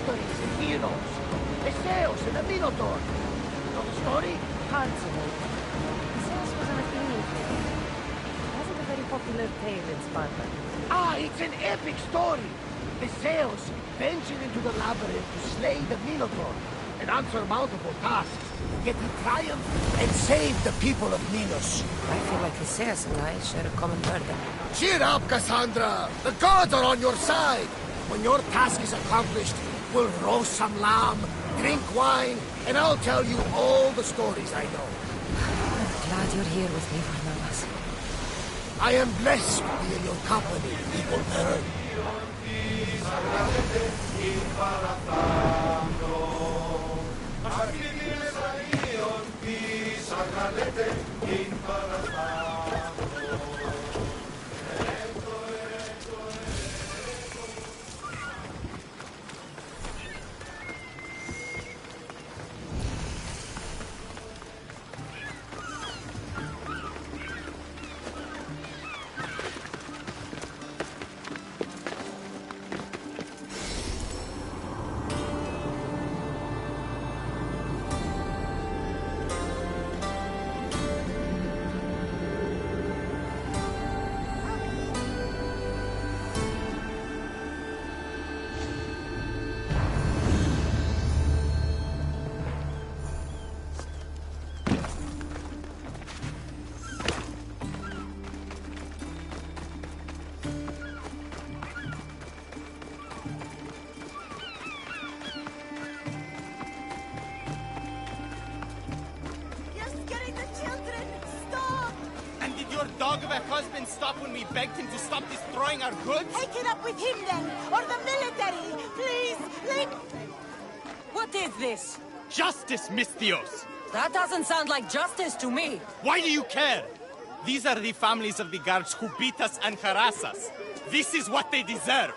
victories and heroes. The Zeus and the Minotaur. You know the story? Constantly. Zeus was an Athenian figure. It wasn't a very popular tale in Sparta. Ah, it's an epic story. The Zeus ventured into the labyrinth to slay the Minotaur and answer multiple tasks. Yet he triumphed and saved the people of Minos. I feel like Theseus and I share a common burden. Cheer up, Cassandra! The gods are on your side! When your task is accomplished, we'll roast some lamb, drink wine, and I'll tell you all the stories I know. I'm glad you're here with me, Barnabas. I am blessed to be in your company, people bearer. Dog of a husband stopped when we begged him to stop destroying our goods? Take it up with him then, or the military! Please, let... What is this? Justice, Misthios! That doesn't sound like justice to me. Why do you care? These are the families of the guards who beat us and harass us. This is what they deserve.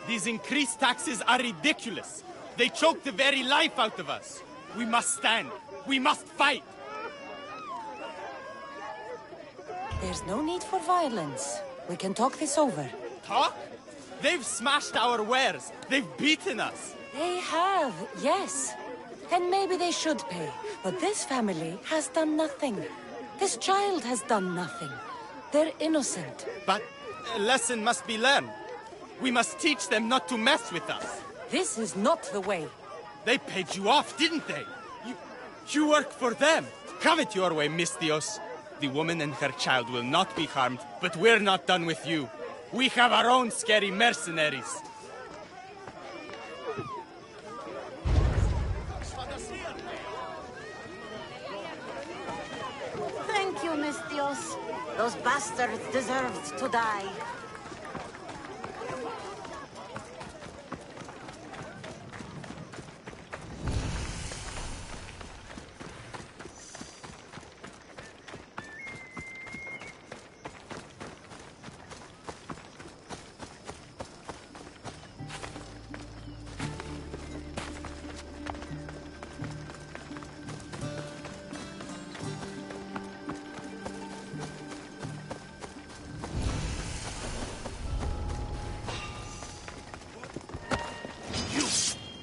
These increased taxes are ridiculous. They choke the very life out of us. We must stand. We must fight. There's no need for violence. We can talk this over. Talk? They've smashed our wares. They've beaten us. They have, yes. And maybe they should pay. But this family has done nothing. This child has done nothing. They're innocent. But a lesson must be learned. We must teach them not to mess with us. This is not the way. They paid you off, didn't they? You work for them. Have it your way, Misthios. The woman and her child will not be harmed, but we're not done with you. We have our own scary mercenaries. Thank you, Misthios. Those bastards deserved to die.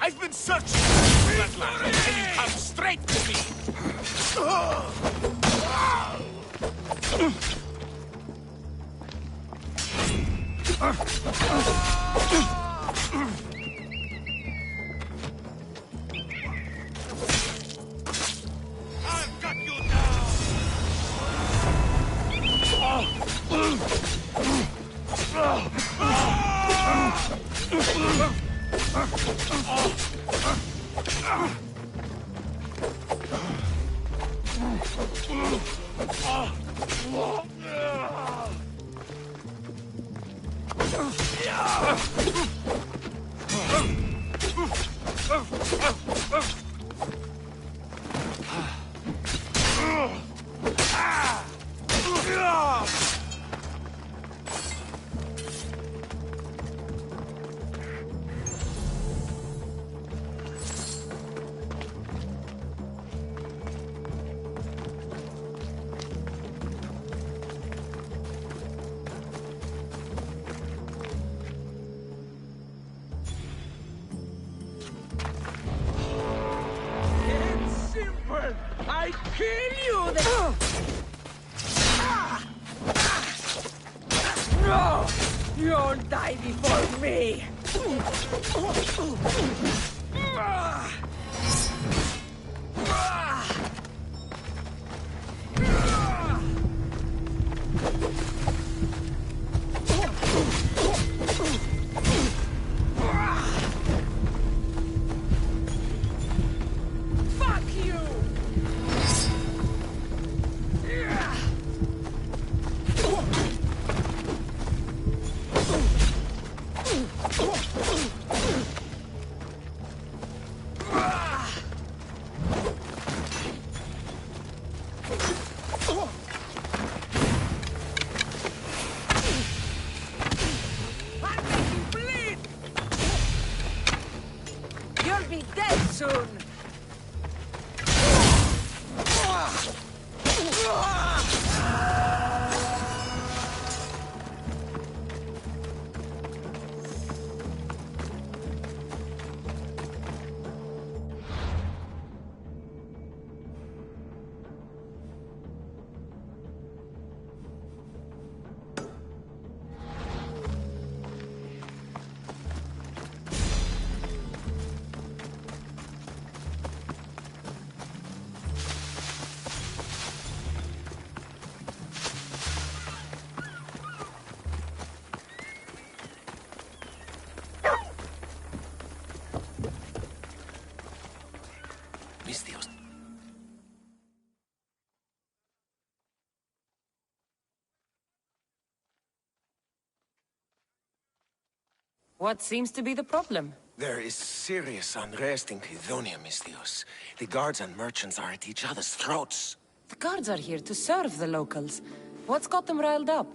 I've been searching for that land, and you come straight to me! I've got you down! kill you then! No! You'll die before me! Fuck you! I'll make you bleed! You'll be dead soon! Mistios. What seems to be the problem? There is serious unrest in Kydonia, Mistios. The guards and merchants are at each other's throats. The guards are here to serve the locals. What's got them riled up?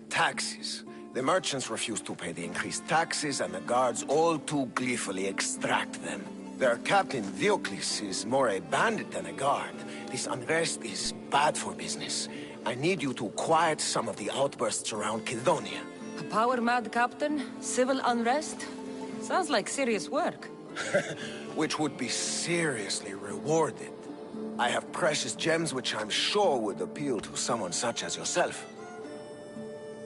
Taxes. The merchants refuse to pay the increased taxes, and the guards all too gleefully extract them. Their captain, Diocles, is more a bandit than a guard. This unrest is bad for business. I need you to quiet some of the outbursts around Kydonia. A power-mad captain? Civil unrest? Sounds like serious work. Which would be seriously rewarded. I have precious gems which I'm sure would appeal to someone such as yourself.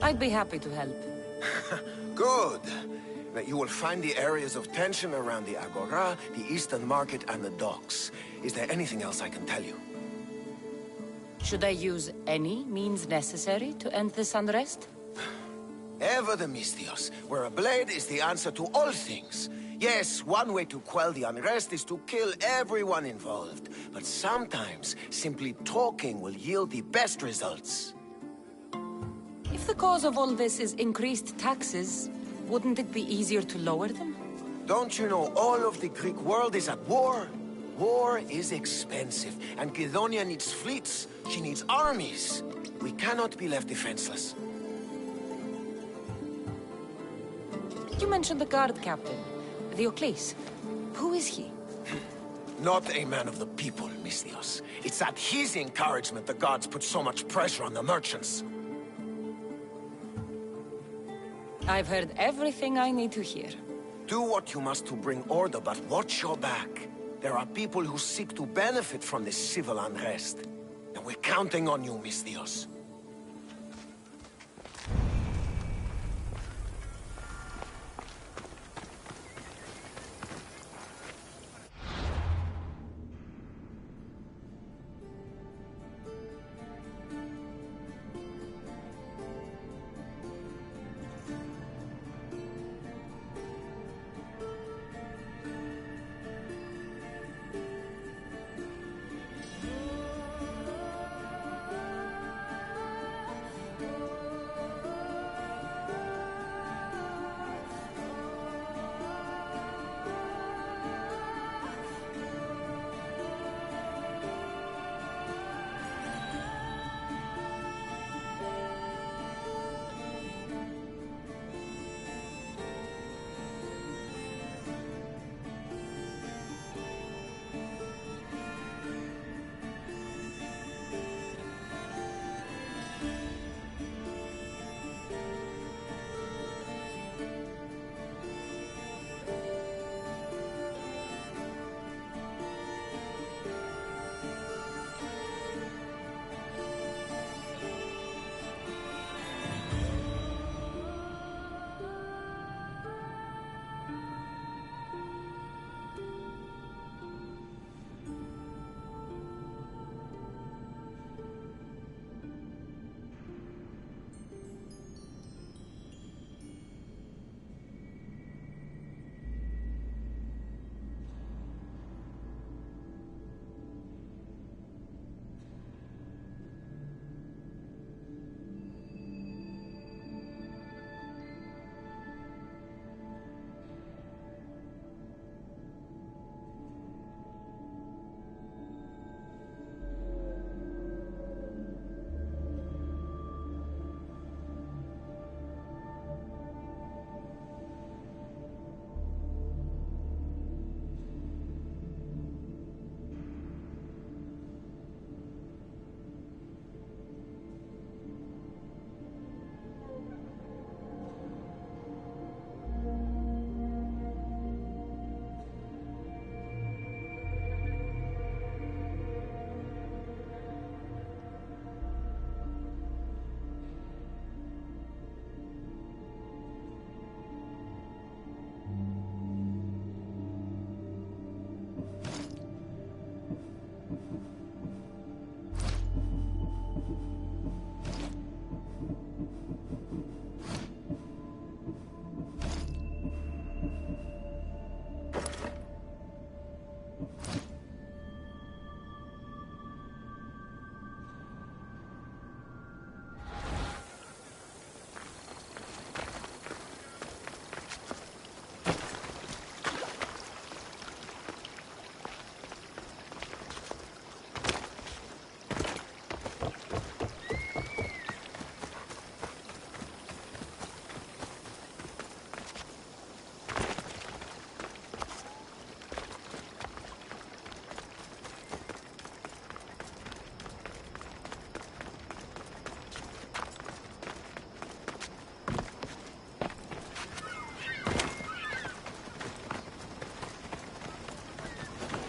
I'd be happy to help. Good. That you will find the areas of tension around the Agora, the Eastern Market, and the docks. Is there anything else I can tell you? Should I use any means necessary to end this unrest? Ever the Mistios, where a blade is the answer to all things. Yes, one way to quell the unrest is to kill everyone involved. But sometimes, simply talking will yield the best results. If the cause of all this is increased taxes, wouldn't it be easier to lower them? Don't you know all of the Greek world is at war? War is expensive, and Kydonia needs fleets. She needs armies. We cannot be left defenseless. You mentioned the guard captain, Diocles. Who is he? Not a man of the people, Mistios. It's at his encouragement the gods put so much pressure on the merchants. I've heard everything I need to hear. Do what you must to bring order, but watch your back. There are people who seek to benefit from this civil unrest. And we're counting on you, Mistios.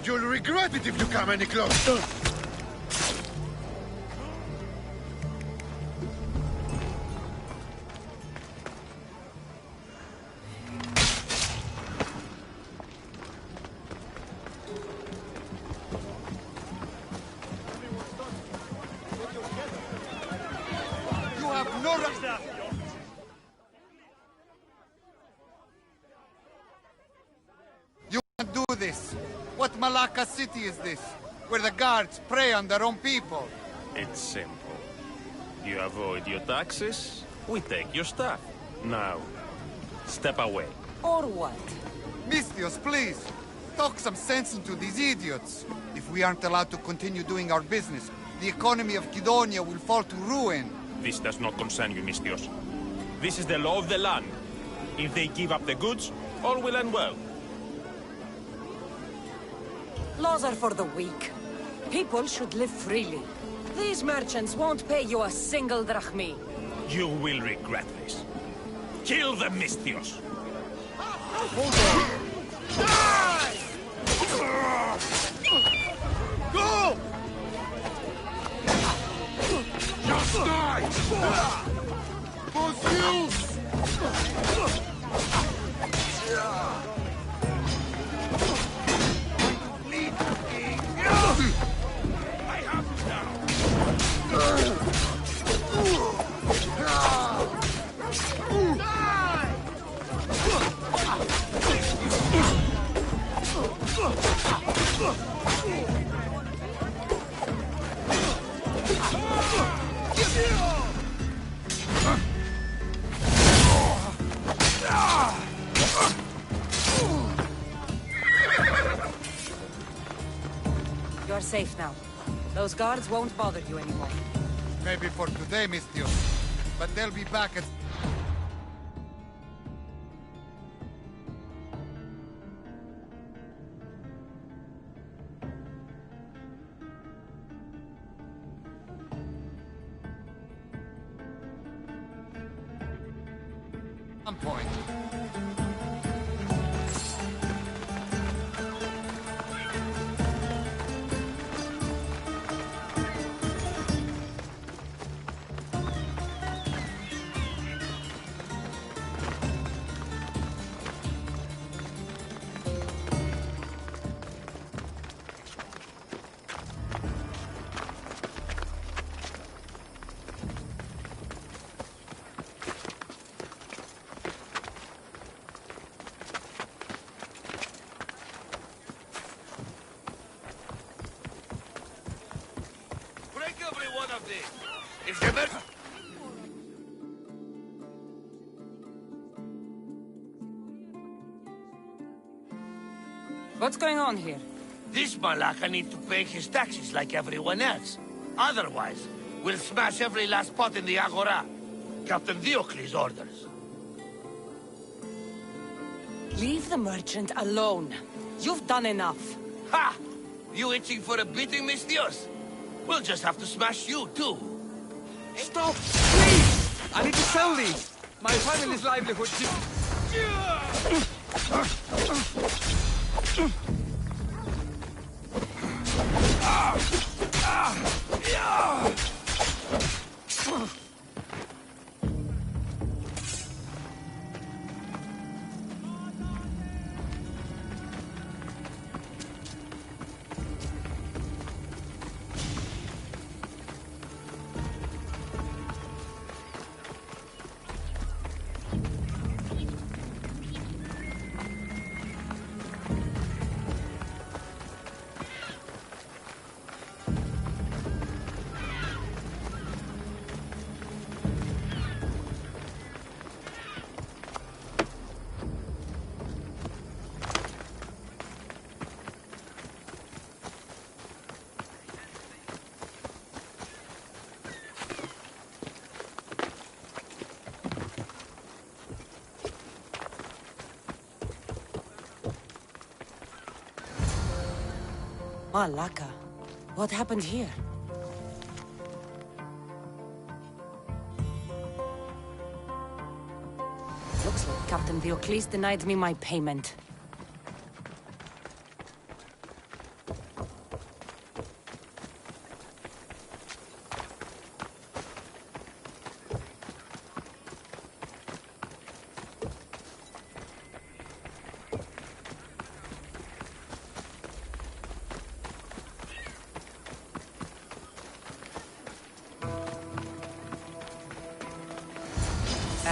You'll regret it if you come any closer. You have no right. You can't do this. What Malacca city is this? Where the guards prey on their own people? It's simple. You avoid your taxes, we take your stuff. Now, step away. Or what? Misthios, please. Talk some sense into these idiots. If we aren't allowed to continue doing our business, the economy of Kydonia will fall to ruin. This does not concern you, Misthios. This is the law of the land. If they give up the goods, all will end well. Laws are for the weak. People should live freely. These merchants won't pay you a single drachmi. You will regret this. Kill the Misthios! Go! Just die! Confused! You're safe now. Those guards won't bother you anymore. Maybe for today, Misthios. But they'll be back at... some point. What's going on here? This Malacca needs to pay his taxes like everyone else. Otherwise, we'll smash every last pot in the Agora. Captain Diocles' orders. Leave the merchant alone. You've done enough. Ha! You itching for a beating, Misthios? We'll just have to smash you, too. Stop! Please! I need to sell these! My family's livelihood Malacca. What happened here? Looks like Captain Diocles denied me my payment.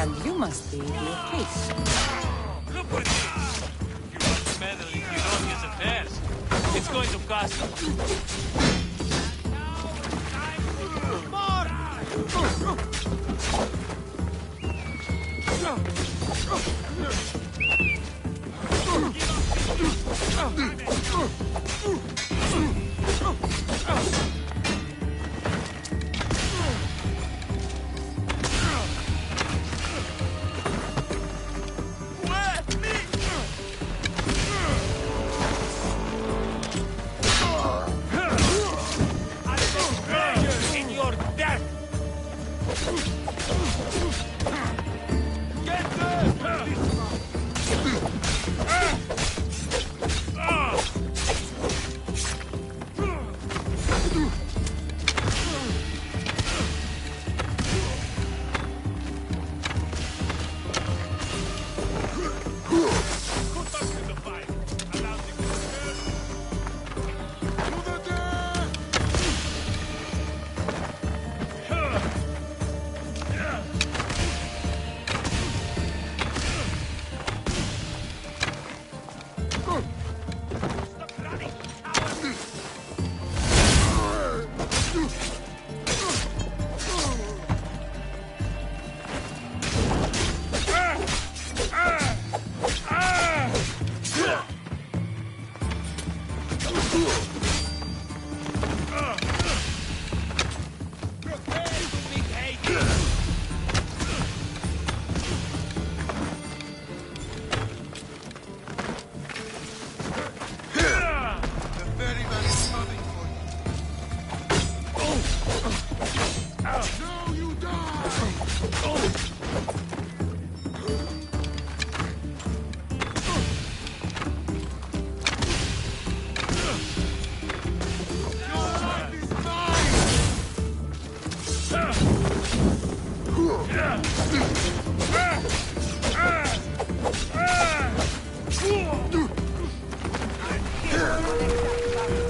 And you must be the priest. Look at this! You want to meddle in Kironia's affairs? It's going to cost you. In your death! Get there!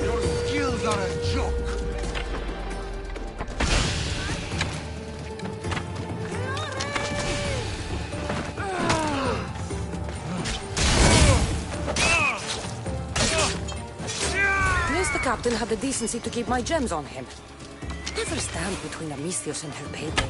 Your skills are a joke. At least the captain had the decency to keep my gems on him. Never stand between Amisthios and her payday.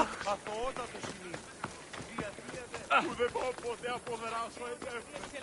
Αθωότατος είναι. Που δεν πάω ποτέ αποδράσω εντεύθυνο.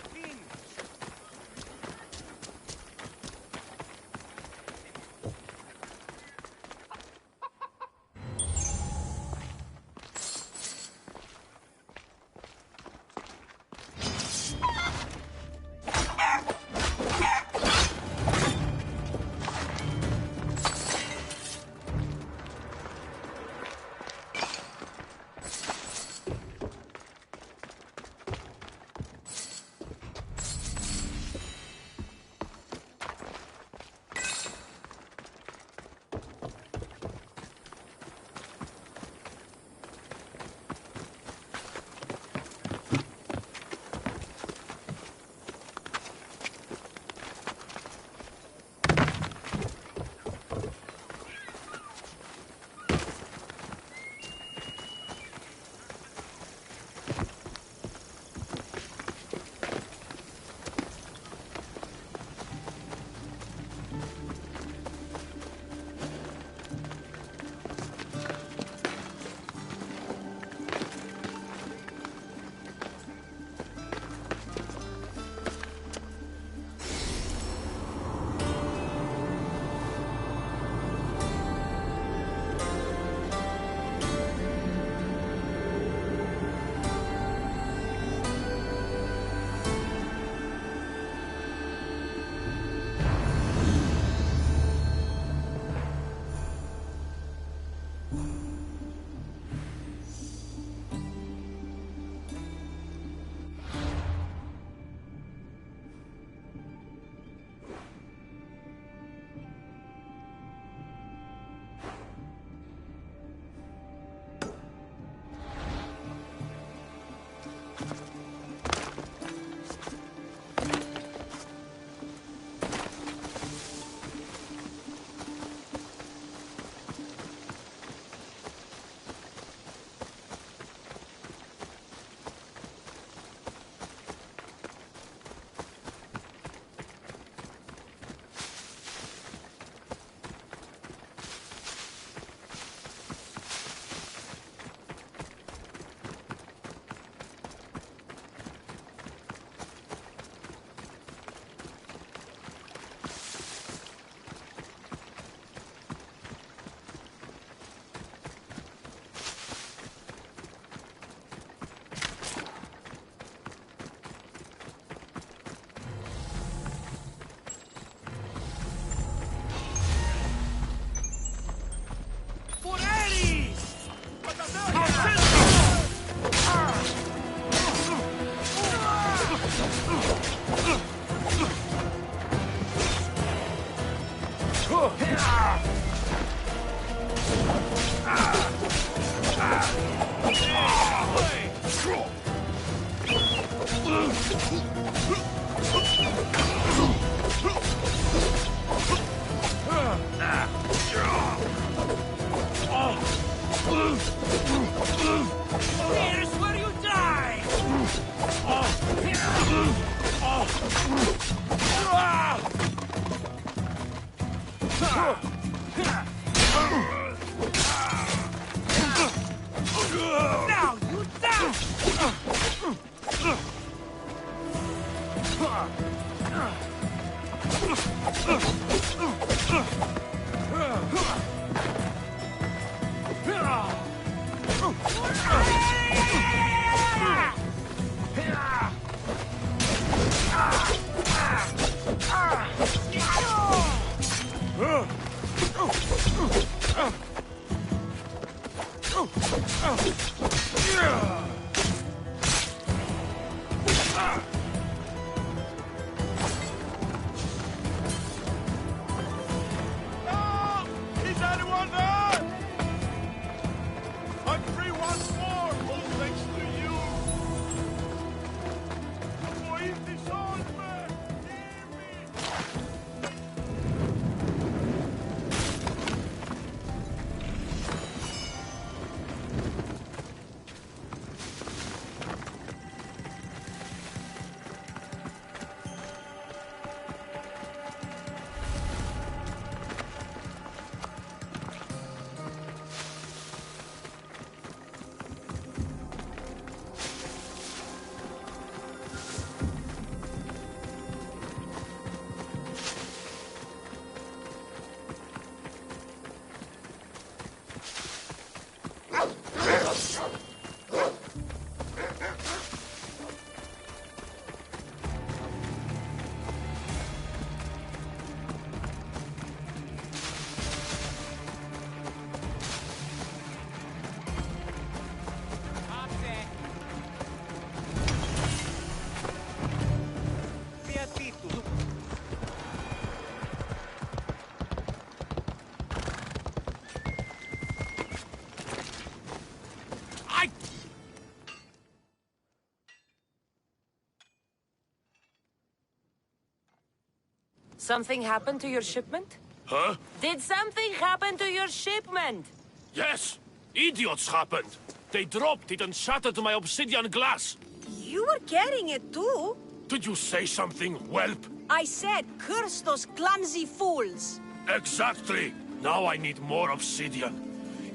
Something happened to your shipment? Huh? Did something happen to your shipment? Yes! Idiots happened! They dropped it and shattered my obsidian glass! You were carrying it too? Did you say something, whelp? I said, curse those clumsy fools! Exactly! Now I need more obsidian.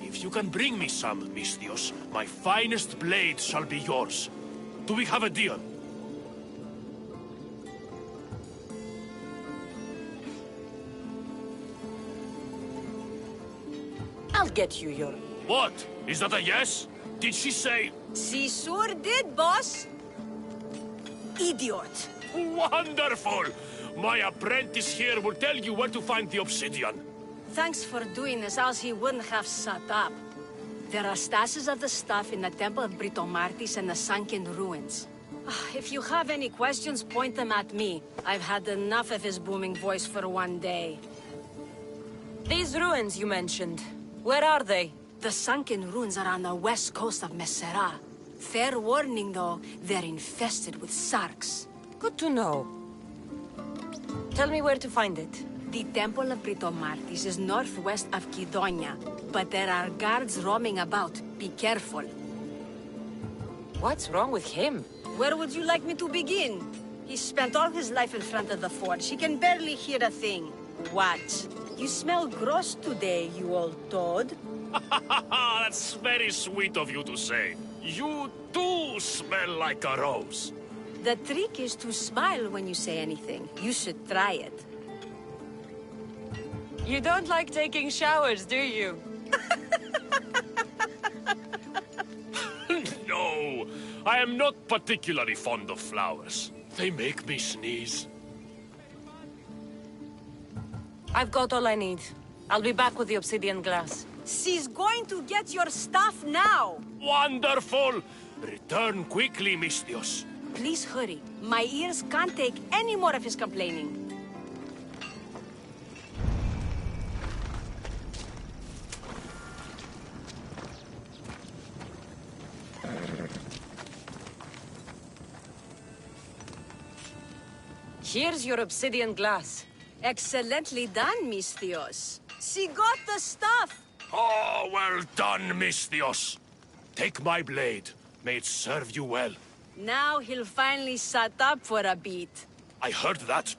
If you can bring me some, Misthios, my finest blade shall be yours. Do we have a deal? I'll get you your... What? Is that a yes? Did she say... She sure did, boss! Idiot! Wonderful! My apprentice here will tell you where to find the obsidian. Thanks for doing this, else he wouldn't have shut up. There are stashes of the stuff in the Temple of Britomartis and the sunken ruins. If you have any questions, point them at me. I've had enough of his booming voice for one day. These ruins you mentioned, where are they? The sunken ruins are on the west coast of Mesera. Fair warning, though, they're infested with sarks. Good to know. Tell me where to find it. The Temple of Britomartis is northwest of Kydonia, but there are guards roaming about. Be careful. What's wrong with him? Where would you like me to begin? He spent all his life in front of the forge. He can barely hear a thing. Watch. You smell gross today, you old toad. That's very sweet of you to say. You do smell like a rose. The trick is to smile when you say anything. You should try it. You don't like taking showers, do you? No, I am not particularly fond of flowers. They make me sneeze. I've got all I need. I'll be back with the obsidian glass. She's going to get your stuff now! Wonderful! Return quickly, Misthios. Please hurry. My ears can't take any more of his complaining. Here's your obsidian glass. Excellently done, Misthios. She got the stuff! Oh, well done, Misthios. Take my blade. May it serve you well. Now he'll finally shut up for a bit. I heard that.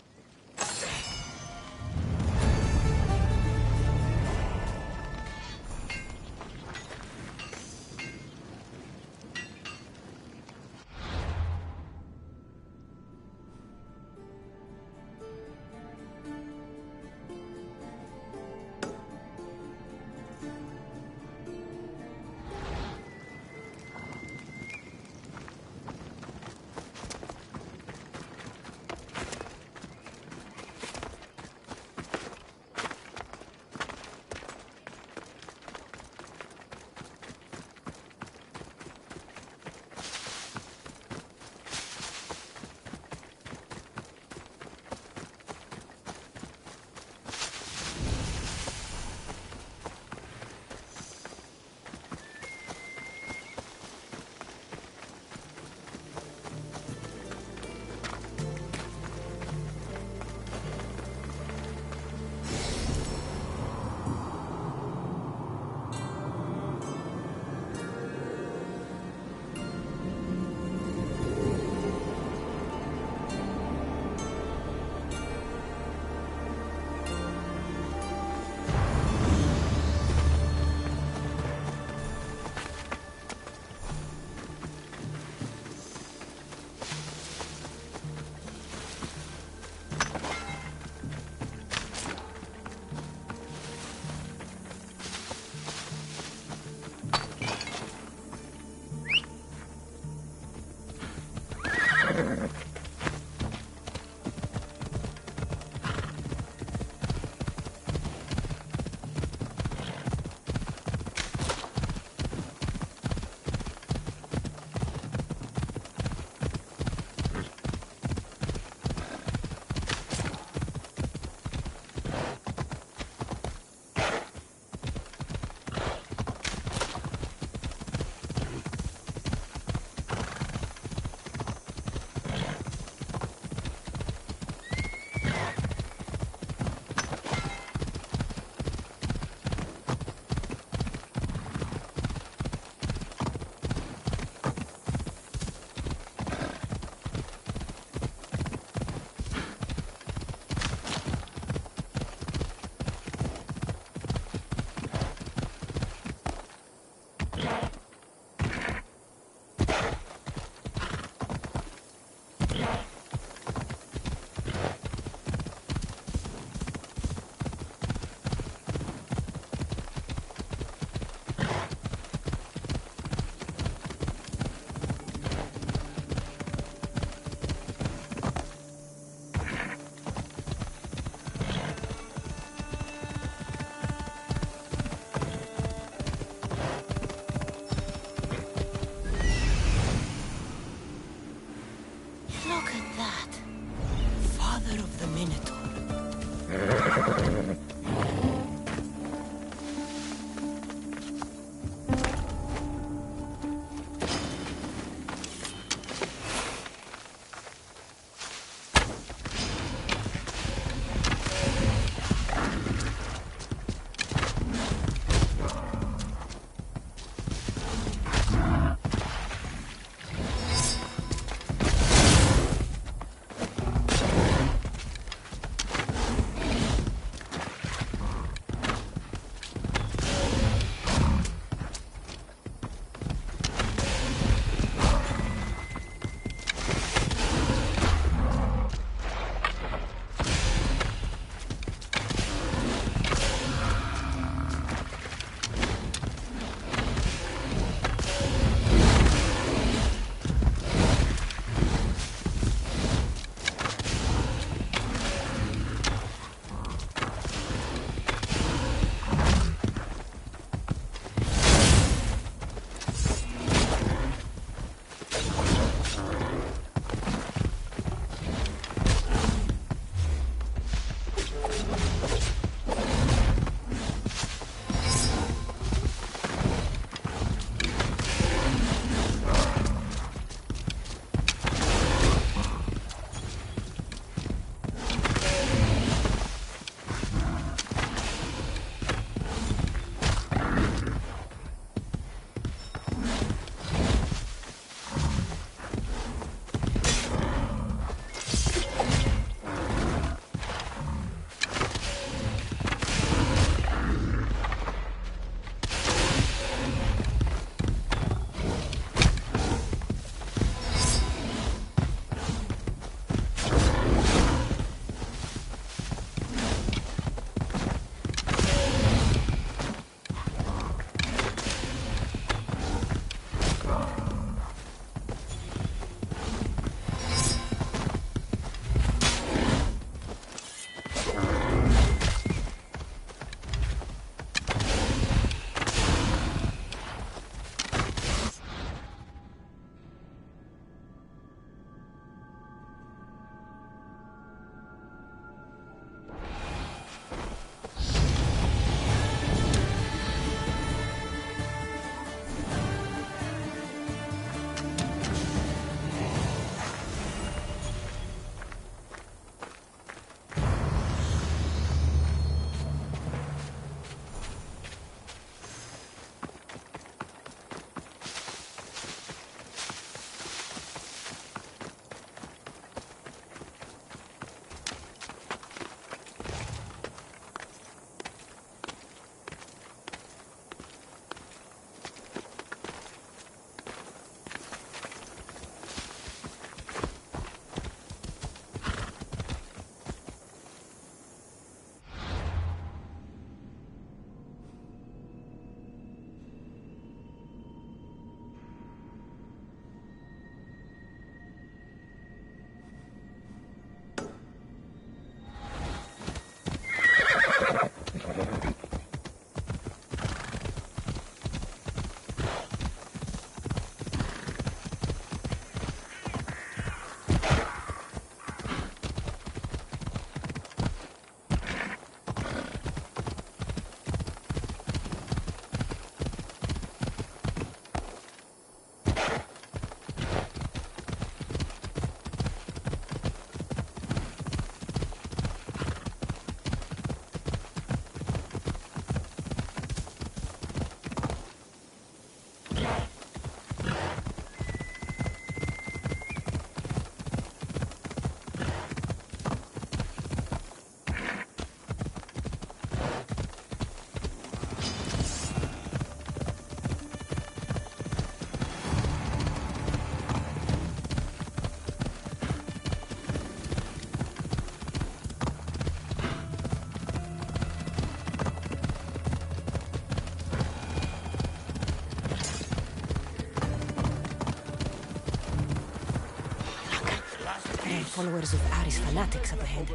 There are followers of Ares fanatics up ahead.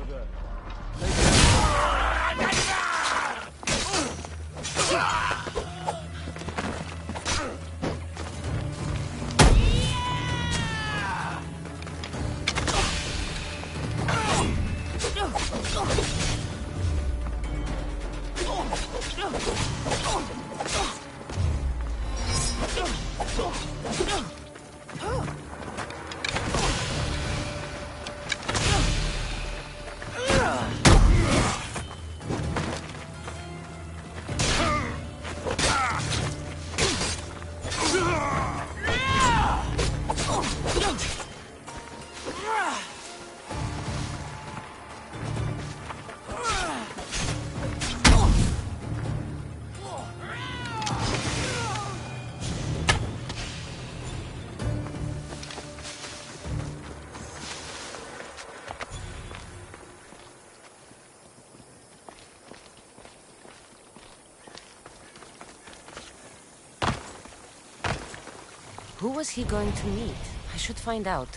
Who was he going to meet? I should find out.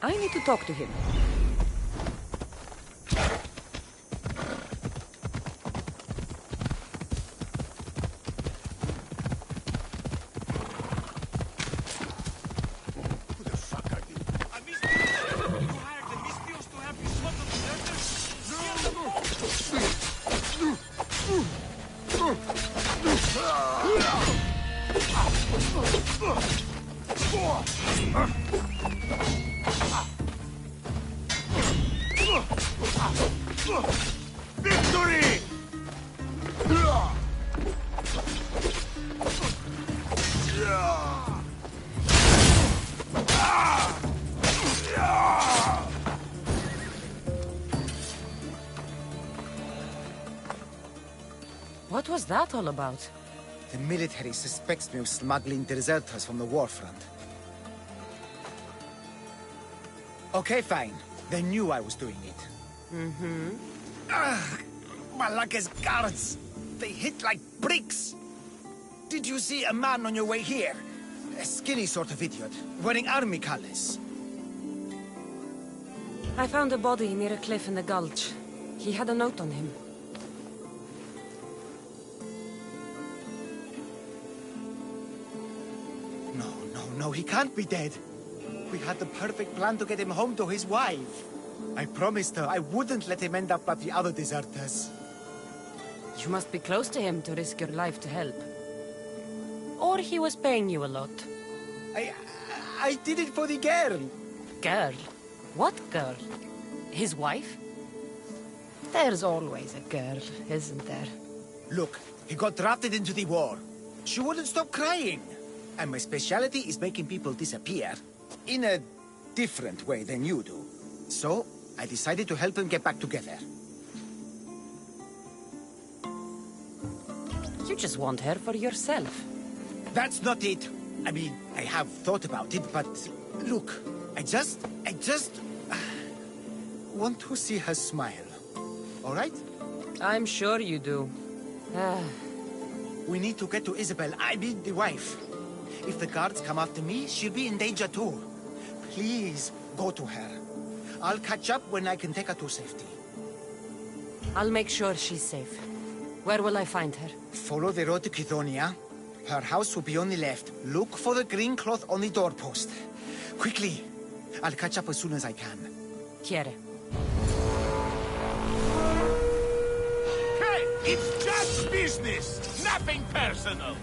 I need to talk to him. Victory! What was that all about? The military suspects me of smuggling deserters from the war front. Okay, fine. They knew I was doing it. Mm-hmm. Ugh! Malaka's guards! They hit like bricks! Did you see a man on your way here? A skinny sort of idiot, wearing army colors. I found a body near a cliff in the gulch. He had a note on him. No, he can't be dead. We had the perfect plan to get him home to his wife. I promised her I wouldn't let him end up like the other deserters. You must be close to him to risk your life to help. Or he was paying you a lot. I did it for the girl. Girl? What girl? His wife? There's always a girl, isn't there? Look, he got drafted into the war. She wouldn't stop crying. And my specialty is making people disappear. In a different way than you do. So, I decided to help them get back together. You just want her for yourself. That's not it. I mean, I have thought about it, but... Look, I just want to see her smile. All right? I'm sure you do. We need to get to Isabel, I mean the wife. If the guards come after me, she'll be in danger too. Please, go to her. I'll catch up when I can take her to safety. I'll make sure she's safe. Where will I find her? Follow the road to Kydonia. Her house will be on the left. Look for the green cloth on the doorpost. Quickly. I'll catch up as soon as I can. Quiere. Hey, it's just business, nothing personal.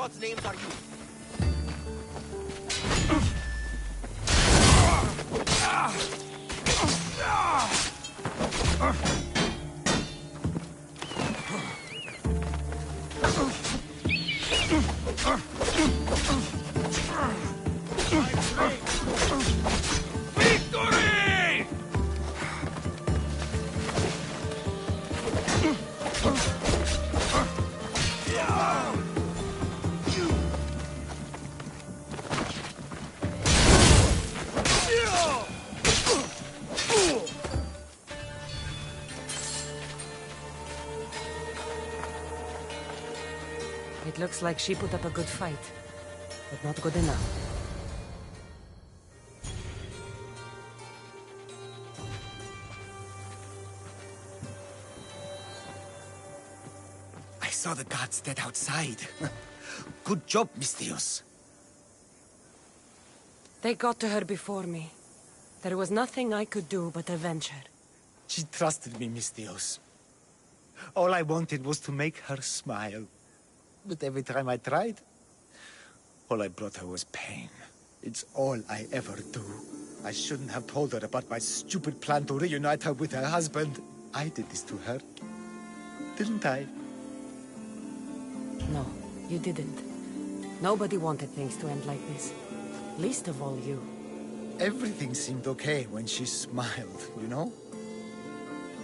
God's names are you? Victory! It looks like she put up a good fight, but not good enough. I saw the guards dead outside. Good job, Mistios. They got to her before me. There was nothing I could do but avenge her. She trusted me, Mistios. All I wanted was to make her smile. But every time I tried, all I brought her was pain. It's all I ever do. I shouldn't have told her about my stupid plan to reunite her with her husband. I did this to her. Didn't I? No, you didn't. Nobody wanted things to end like this. Least of all you. Everything seemed okay when she smiled, you know?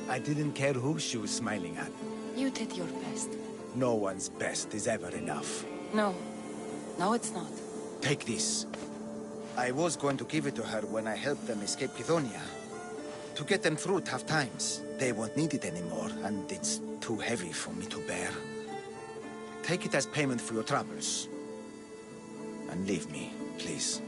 I didn't care who she was smiling at. You did your best. No one's best is ever enough. No. No, it's not. Take this. I was going to give it to her when I helped them escape Kithonia. To get them through tough times. They won't need it anymore, and it's too heavy for me to bear. Take it as payment for your troubles. And leave me, please.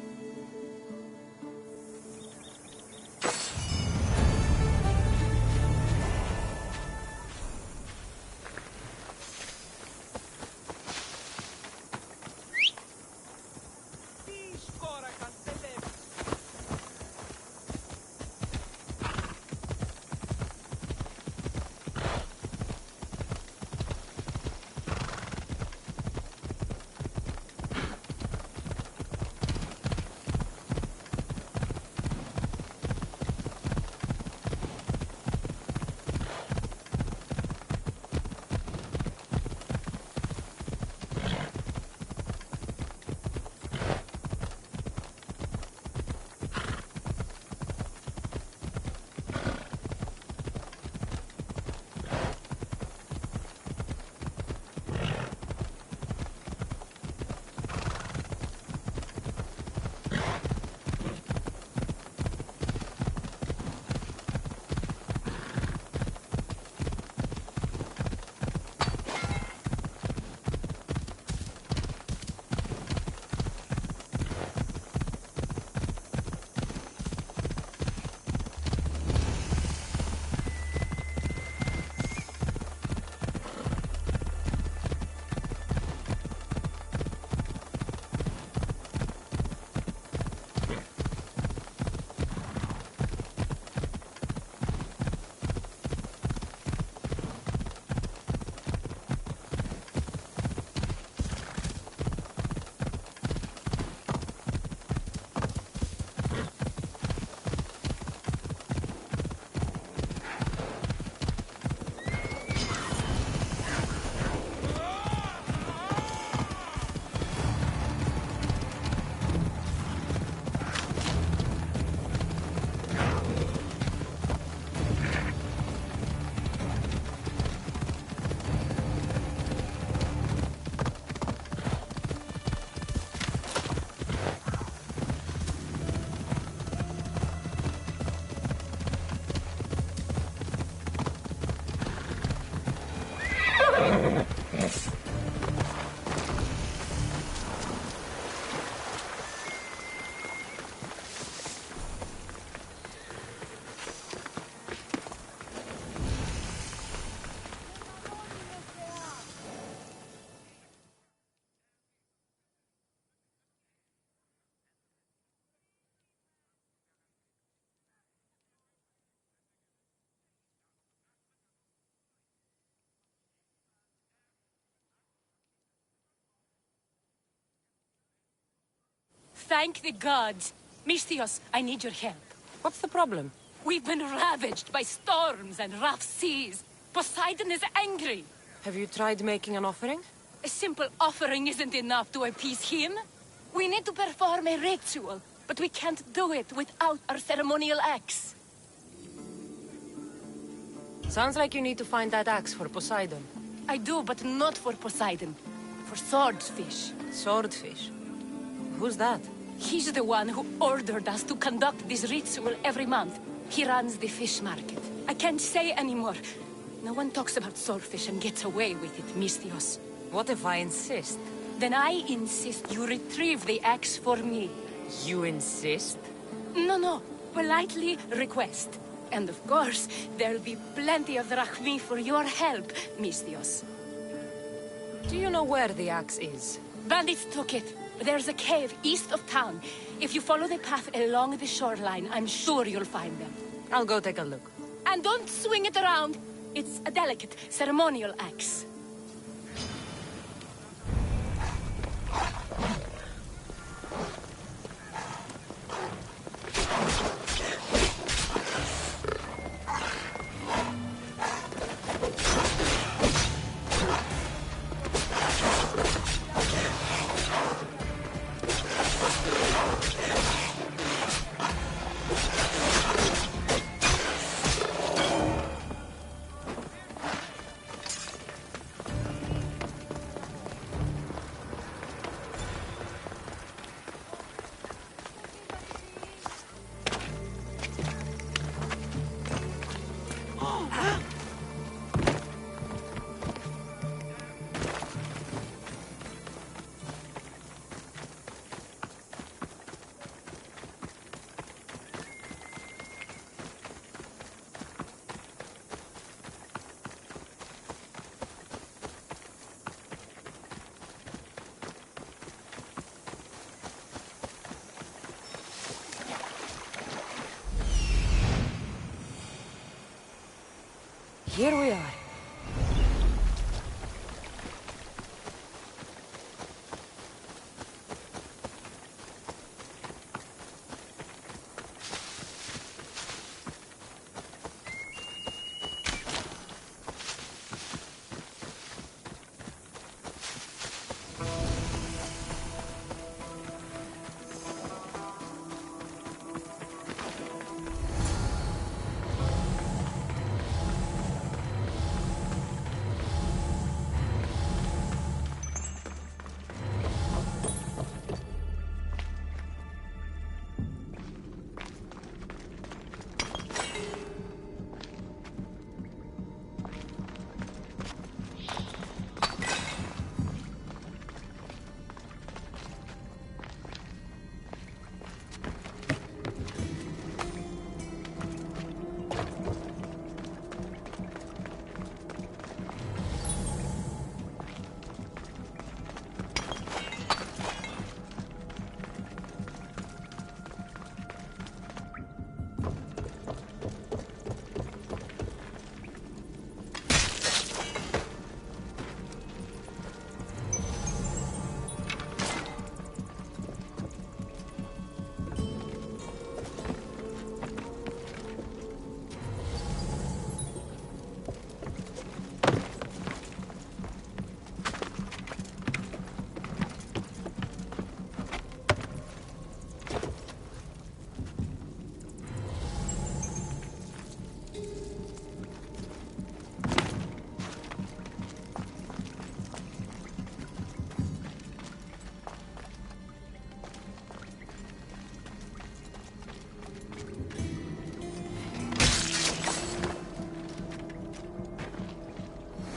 Thank the gods. Misthios, I need your help. What's the problem? We've been ravaged by storms and rough seas. Poseidon is angry. Have you tried making an offering? A simple offering isn't enough to appease him. We need to perform a ritual, but we can't do it without our ceremonial axe. Sounds like you need to find that axe for Poseidon. I do, but not for Poseidon. For swordfish. Swordfish? Who's that? He's the one who ordered us to conduct this ritual every month. He runs the fish market. I can't say anymore. No one talks about swordfish and gets away with it, Misthios. What if I insist? Then I insist you retrieve the axe for me. You insist? No. Politely request. And of course, there'll be plenty of drachmi for your help, Misthios. Do you know where the axe is? Bandits took it. There's a cave east of town. If you follow the path along the shoreline, I'm sure you'll find them. I'll go take a look. And don't swing it around. It's a delicate, ceremonial axe. Here we are.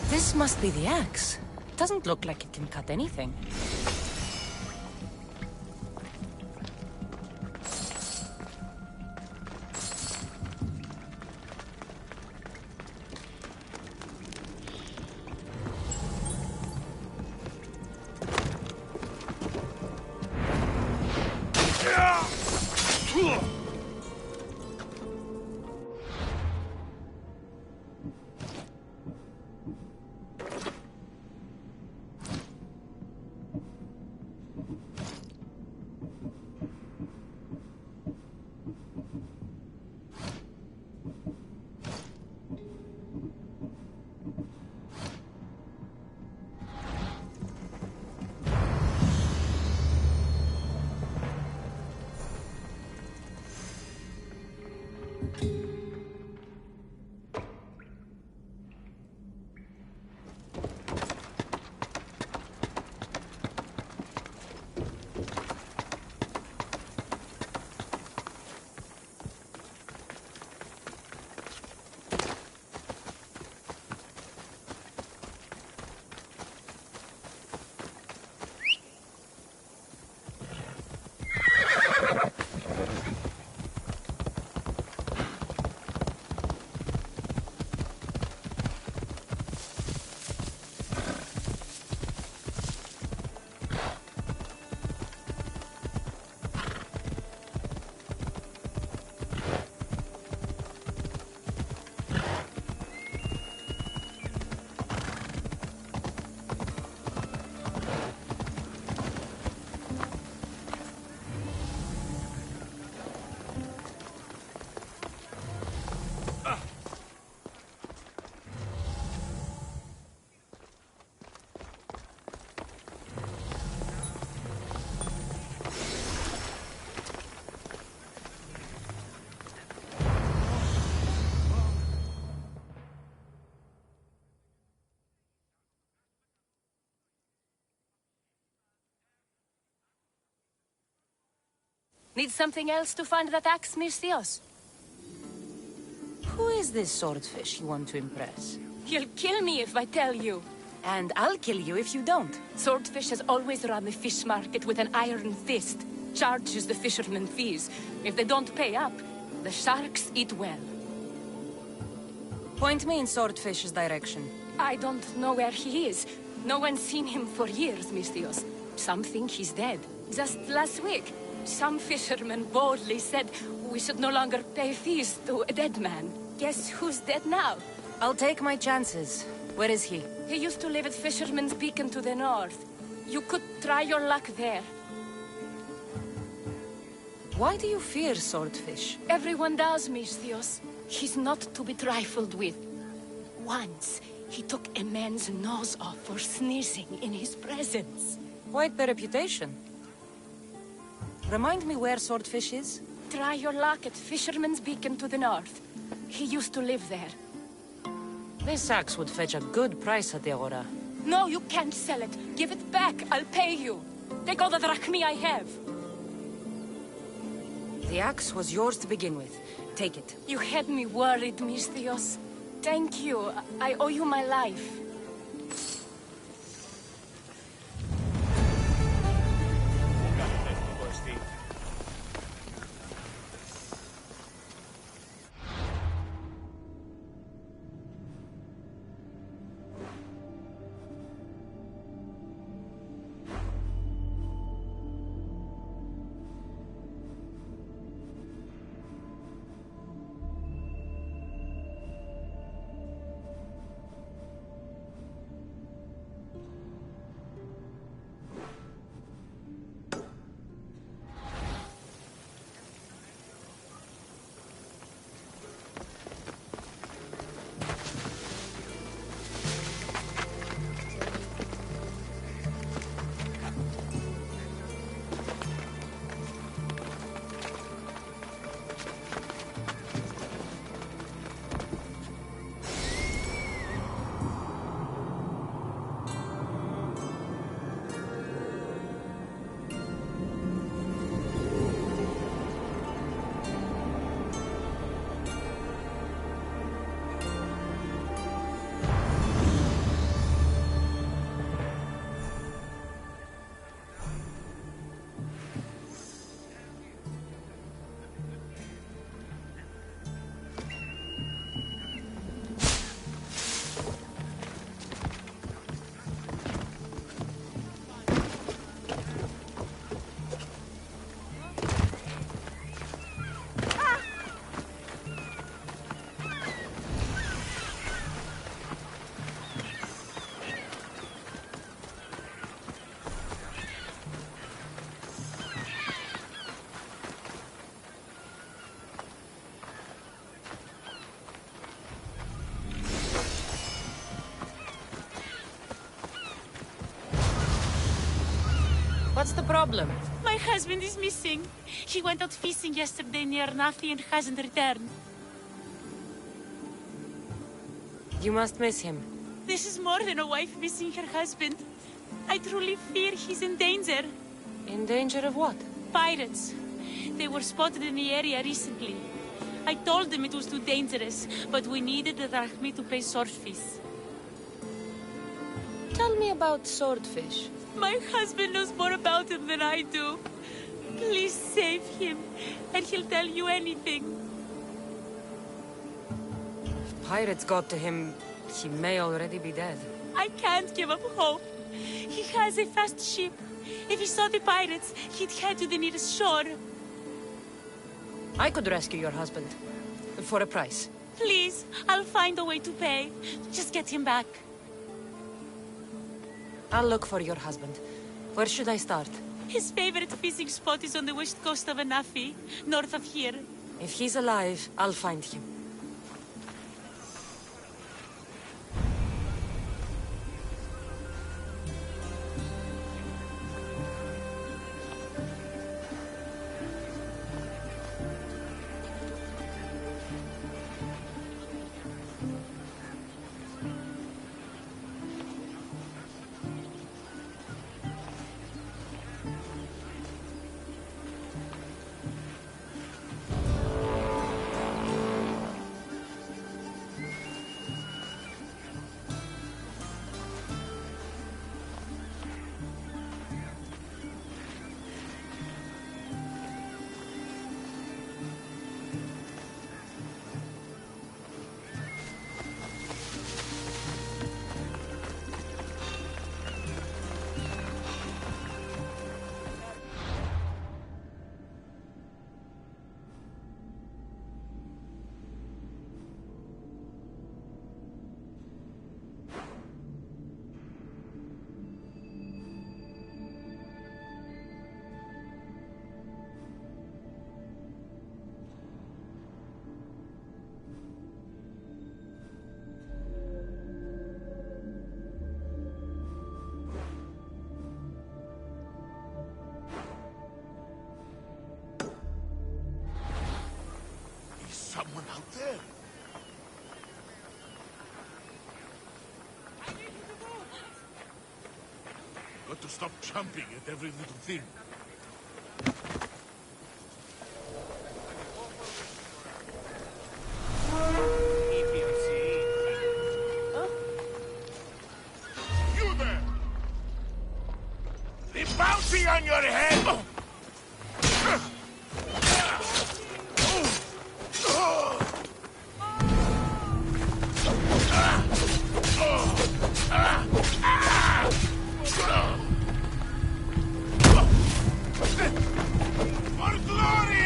This must be the axe. It doesn't look like it can cut anything. Need something else to find that axe, Misthios? Who is this swordfish you want to impress? You'll kill me if I tell you. And I'll kill you if you don't. Swordfish has always run the fish market with an iron fist. Charges the fishermen fees. If they don't pay up, the sharks eat well. Point me in Swordfish's direction. I don't know where he is. No one's seen him for years, Misthios. Some think he's dead. Just last week, some fishermen boldly said we should no longer pay fees to a dead man. Guess who's dead now? I'll take my chances. Where is he? He used to live at Fisherman's Beacon to the north. You could try your luck there. Why do you fear Swordfish? Everyone does, Misthios. He's not to be trifled with. Once, he took a man's nose off for sneezing in his presence. Quite the reputation. Remind me where Swordfish is? Try your luck at Fisherman's Beacon to the north. He used to live there. This axe would fetch a good price at the Agora. No, you can't sell it. Give it back. I'll pay you. Take all the drachmi I have. The axe was yours to begin with. Take it. You had me worried, Misthios. Thank you. I owe you my life. What's the problem? My husband is missing. He went out fishing yesterday near Nafi and hasn't returned. You must miss him. This is more than a wife missing her husband. I truly fear he's in danger. In danger of what? Pirates. They were spotted in the area recently. I told them it was too dangerous, but we needed the drachmi to pay swordfish. Tell me about Swordfish. My husband knows more about him than I do. Please save him, and he'll tell you anything. If pirates got to him, he may already be dead. I can't give up hope. He has a fast ship. If he saw the pirates, he'd head to the nearest shore. I could rescue your husband. For a price. Please, I'll find a way to pay. Just get him back. I'll look for your husband. Where should I start? His favorite fishing spot is on the west coast of Anafi, north of here. If he's alive, I'll find him. someone out there? Got to stop jumping at every little thing. You there! The bounty on your head! For glory!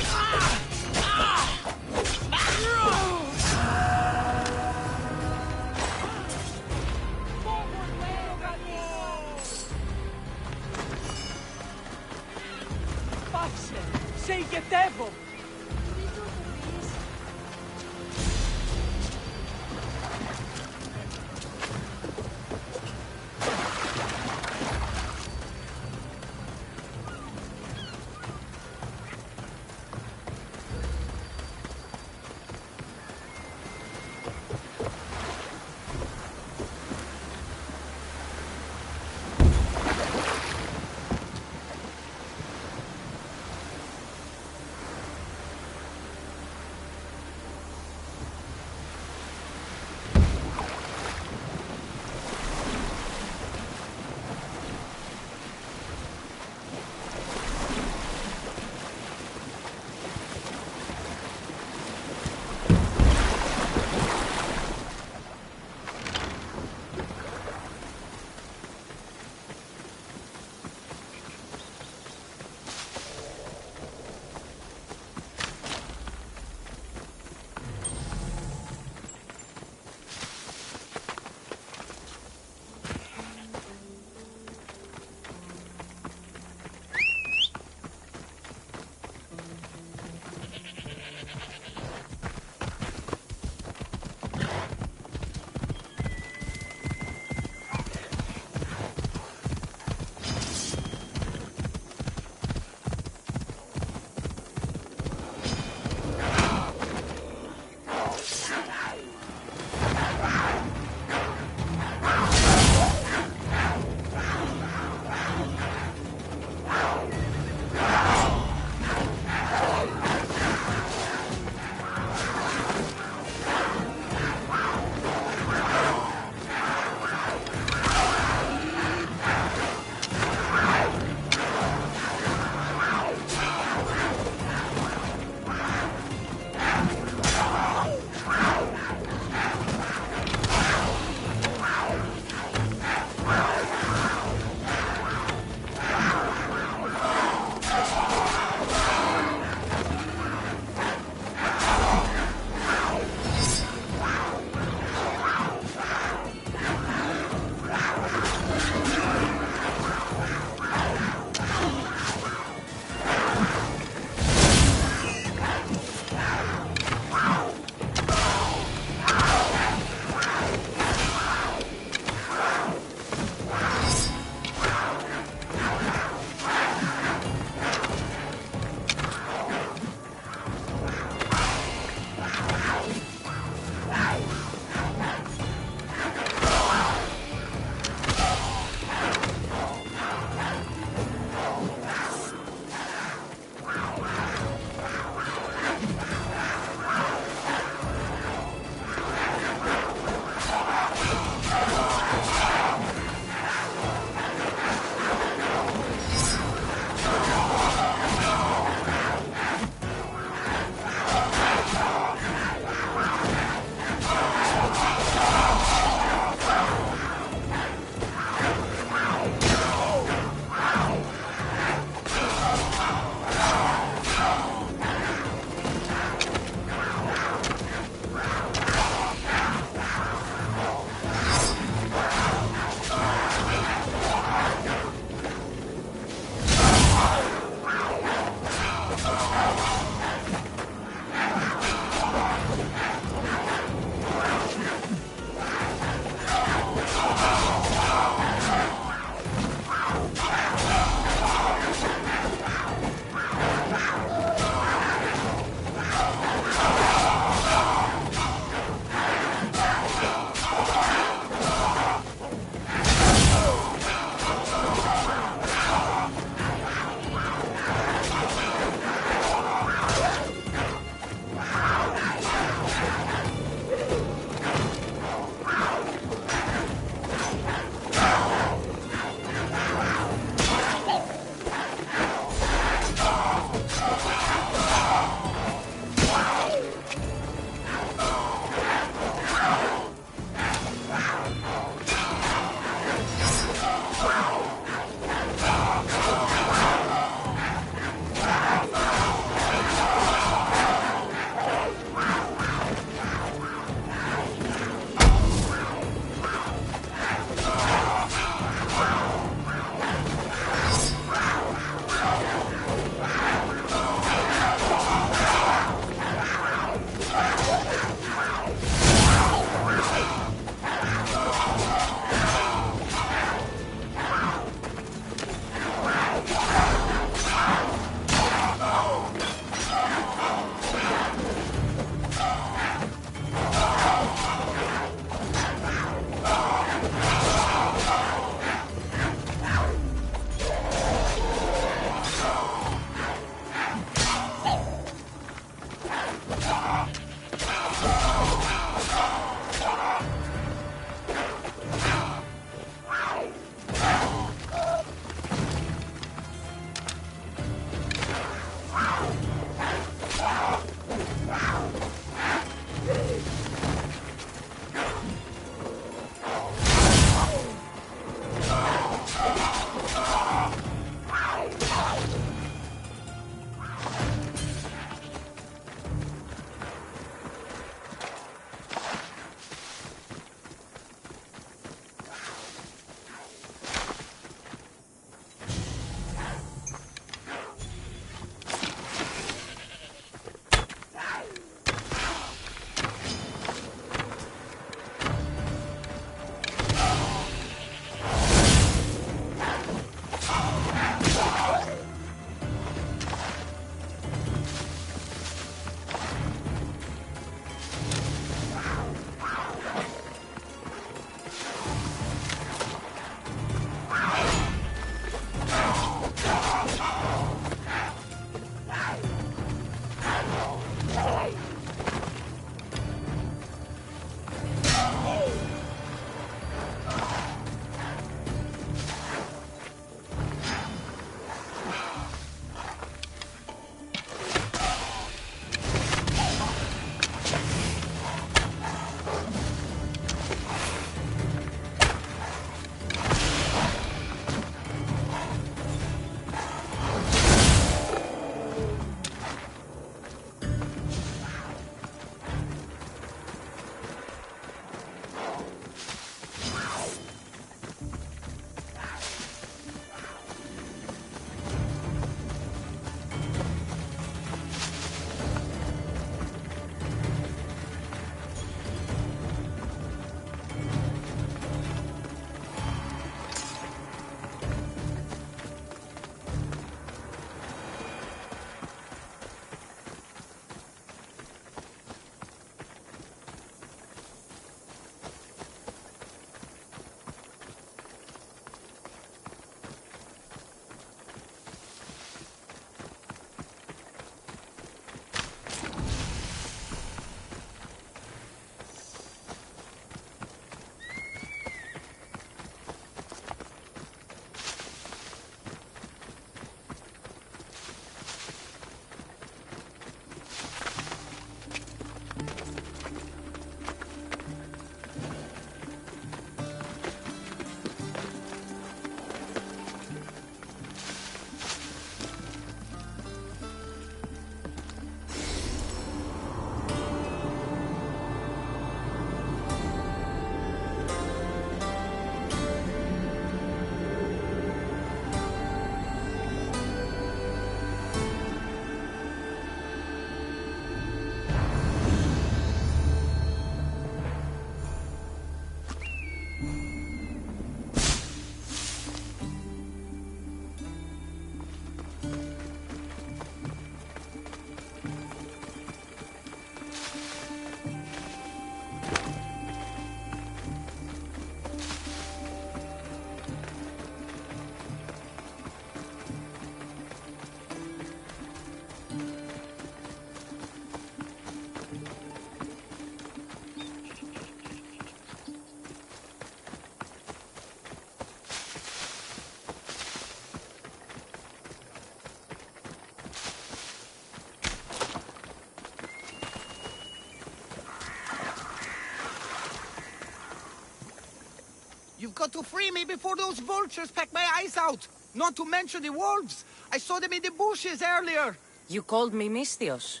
You've got to free me before those vultures peck my eyes out. Not to mention the wolves. I saw them in the bushes earlier. You called me Mistios.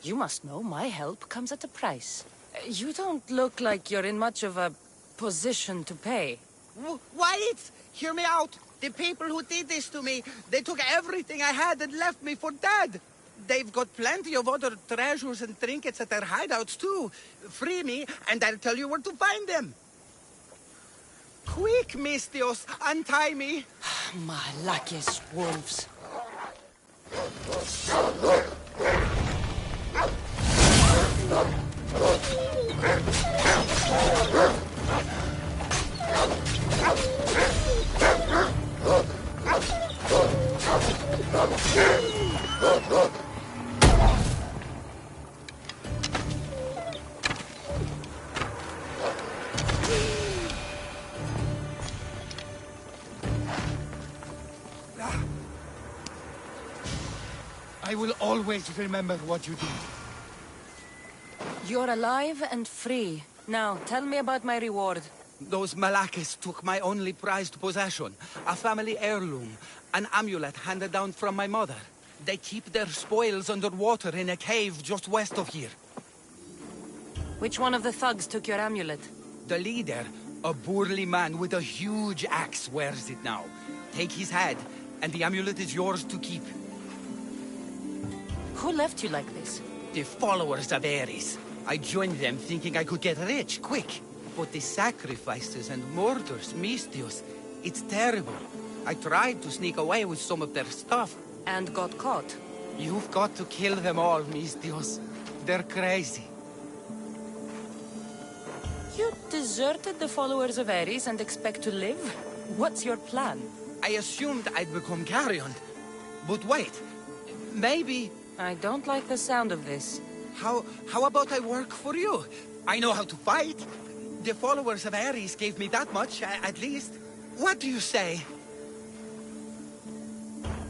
You must know my help comes at a price. You don't look like you're in much of a position to pay. Wait! Hear me out. The people who did this to me, they took everything I had and left me for dead. They've got plenty of other treasures and trinkets at their hideouts, too. Free me, and I'll tell you where to find them. Quick, Mistios, untie me. My luckiest wolves. I will always remember what you did. You're alive and free. Now, tell me about my reward. Those Malakis took my only prized possession, a family heirloom, an amulet handed down from my mother. They keep their spoils underwater in a cave just west of here. Which one of the thugs took your amulet? The leader, a burly man with a huge axe, wears it now. Take his head, and the amulet is yours to keep. Who left you like this? The followers of Ares. I joined them thinking I could get rich, quick. But the sacrifices and murders, Mistios, it's terrible. I tried to sneak away with some of their stuff. And got caught? You've got to kill them all, Mistios. They're crazy. You deserted the followers of Ares and expect to live? What's your plan? I assumed I'd become carrion. But wait, maybe... I don't like the sound of this. How about I work for you? I know how to fight. The followers of Ares gave me that much, at least. What do you say?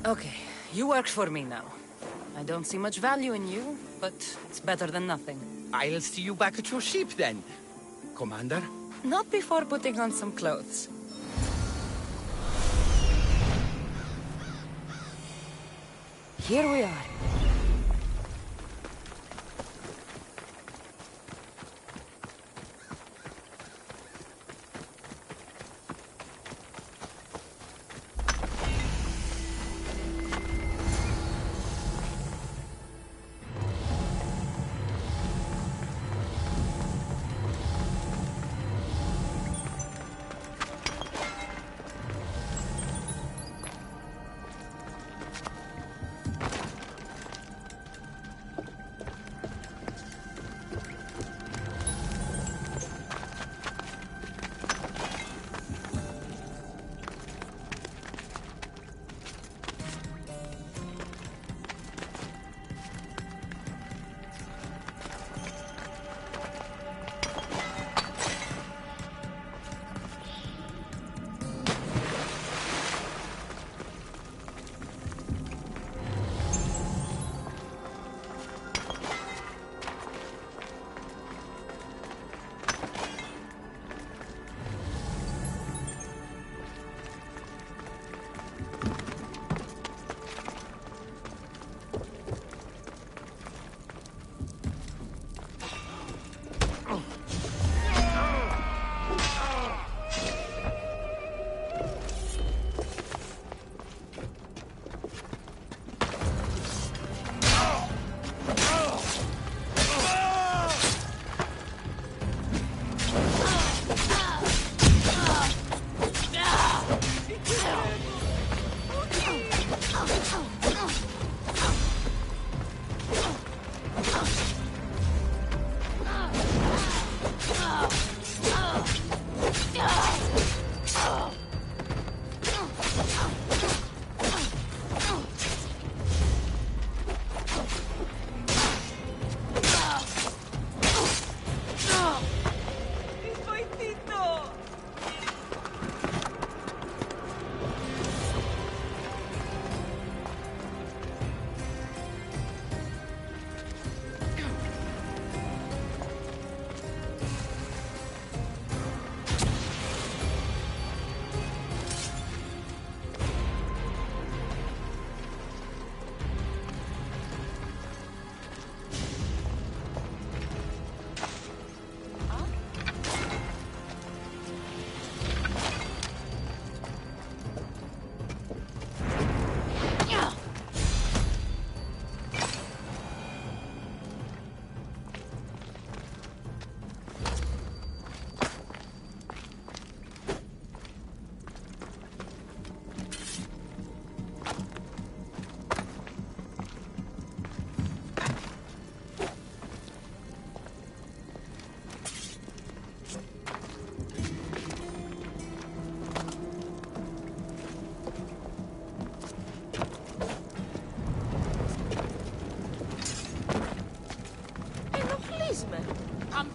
Okay, you work for me now. I don't see much value in you, but it's better than nothing. I'll see you back at your ship then, Commander. Not before putting on some clothes. Here we are.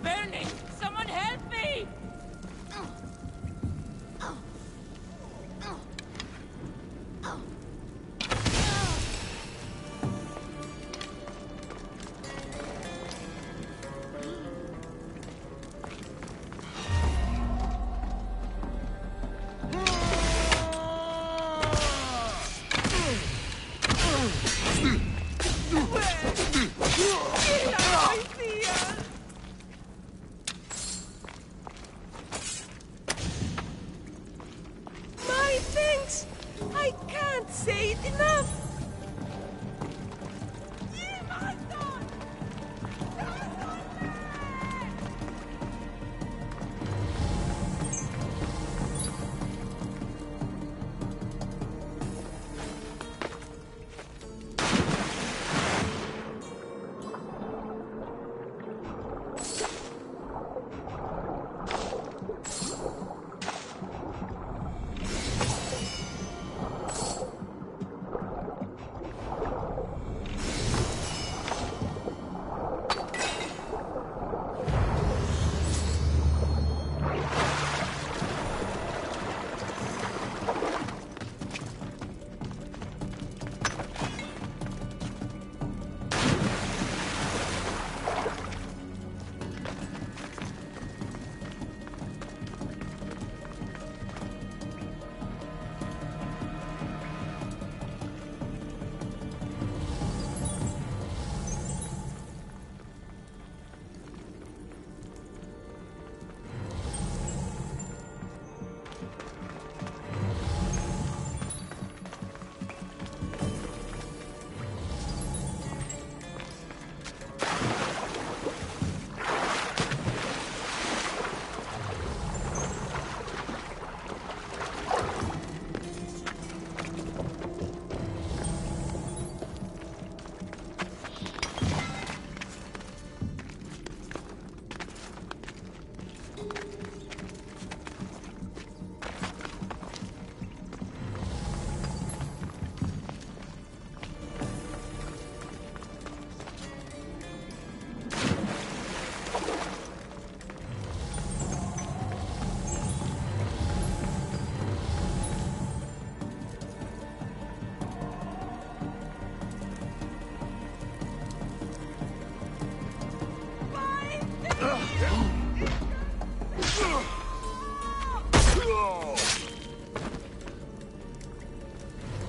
burning! Someone help me! My thanks! I can't say it enough!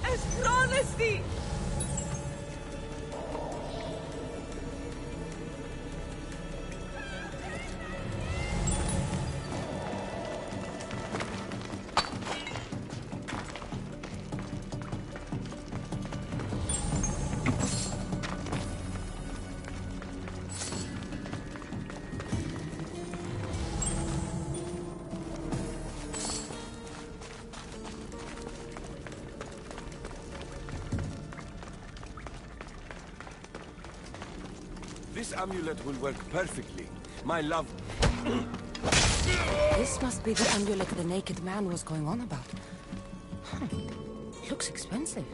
Astronesty! This amulet will work perfectly. My love... This must be the amulet the naked man was going on about. Huh. Looks expensive.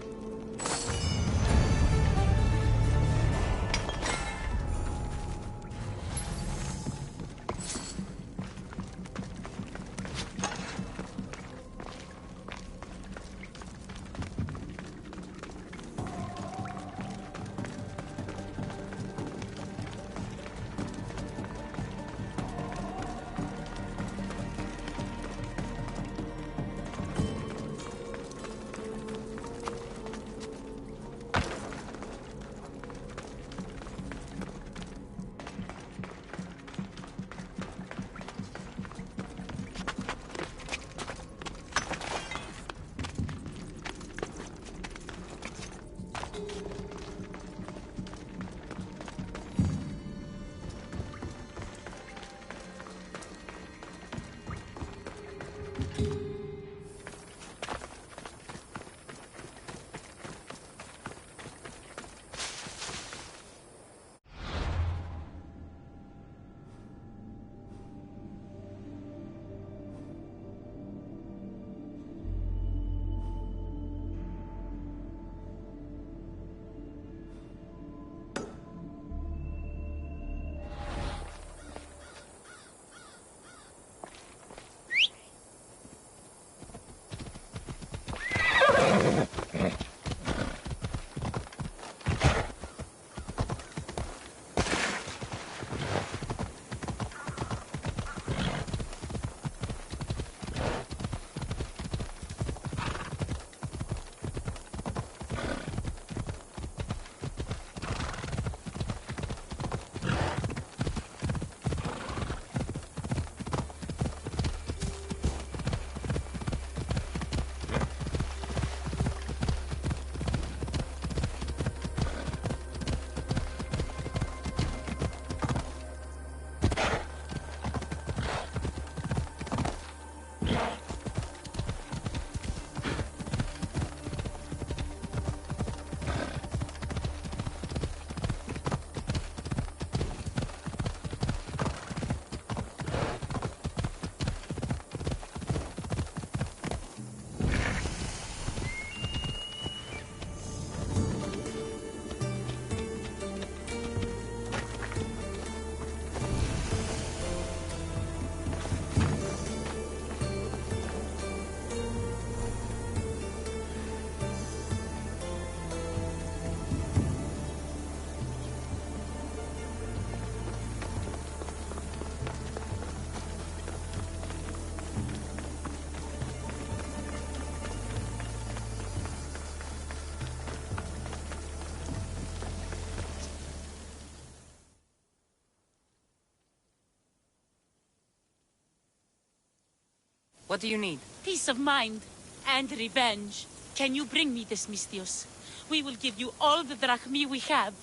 What do you need? Peace of mind and revenge. Can you bring me this, Mistios? We will give you all the drachmi we have.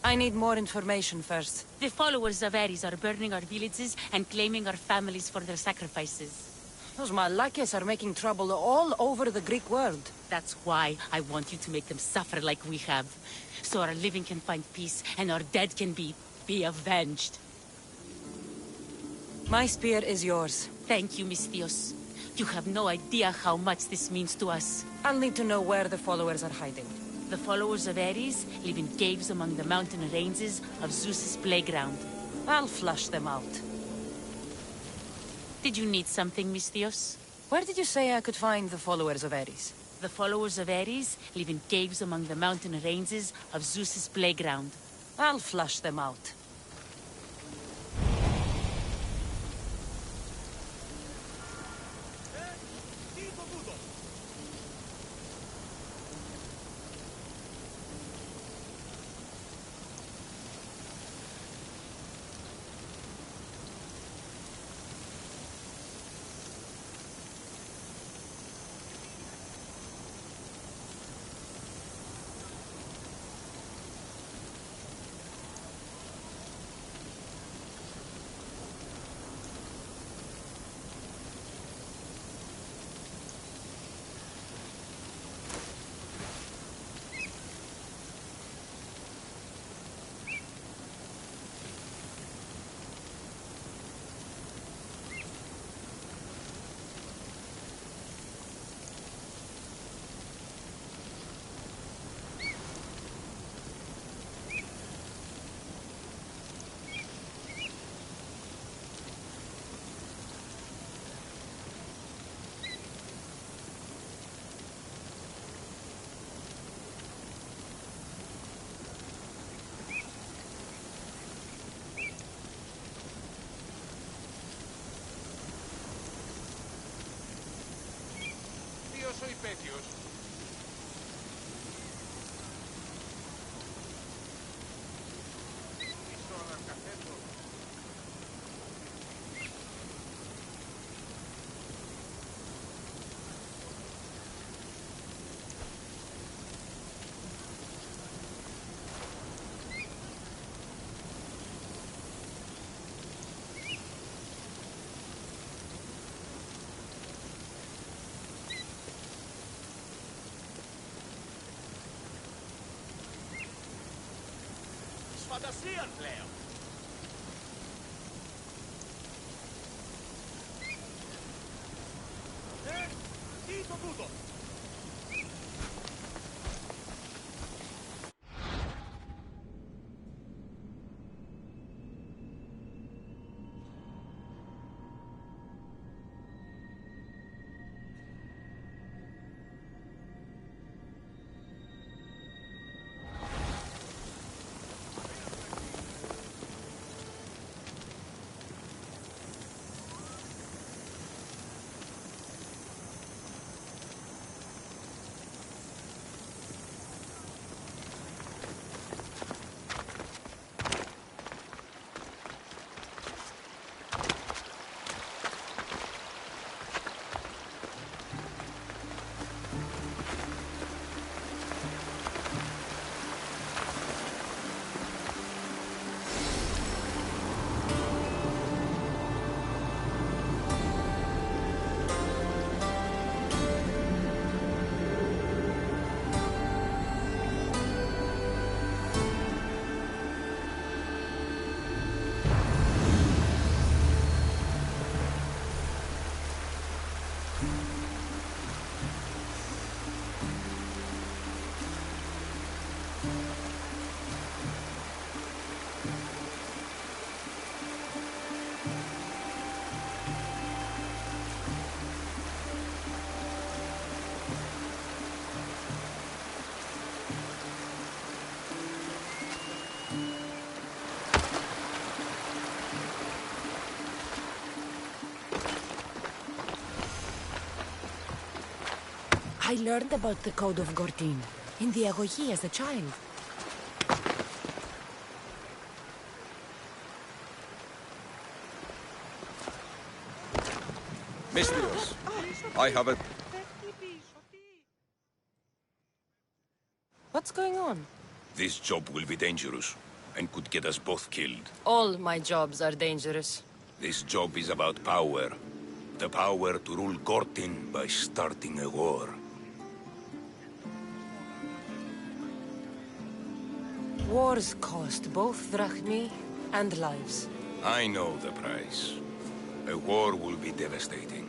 I need more information first. The followers of Ares are burning our villages and claiming our families for their sacrifices. Those Malakes are making trouble all over the Greek world. That's why I want you to make them suffer like we have. So our living can find peace and our dead can be avenged. My spear is yours. Thank you, Mistios. You have no idea how much this means to us. I'll need to know where the followers are hiding. The followers of Ares live in caves among the mountain ranges of Zeus's playground. I'll flush them out. Did you need something, Mistios? Where did you say I could find the followers of Ares? The followers of Ares live in caves among the mountain ranges of Zeus's playground. I'll flush them out. Ποιος ο υπέτειος? Φαντασίαν πλέον. Τι το τούτο. I learned about the Code of Gortin in the Agoyi as a child. Mistios, I have a... What's going on? This job will be dangerous, and could get us both killed. All my jobs are dangerous. This job is about power. The power to rule Gortin by starting a war. Wars cost both drachmi and lives. I know the price. A war will be devastating.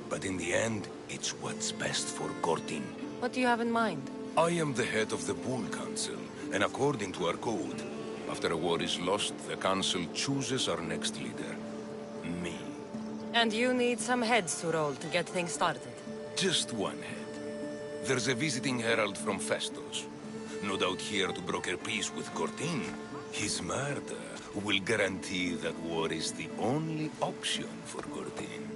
But in the end, it's what's best for Gortin. What do you have in mind? I am the head of the Bull Council, and according to our code, after a war is lost, the Council chooses our next leader. Me. And you need some heads to roll to get things started. Just one head. There's a visiting herald from Festos. No doubt here to broker peace with Gortin. His murder will guarantee that war is the only option for Gortin.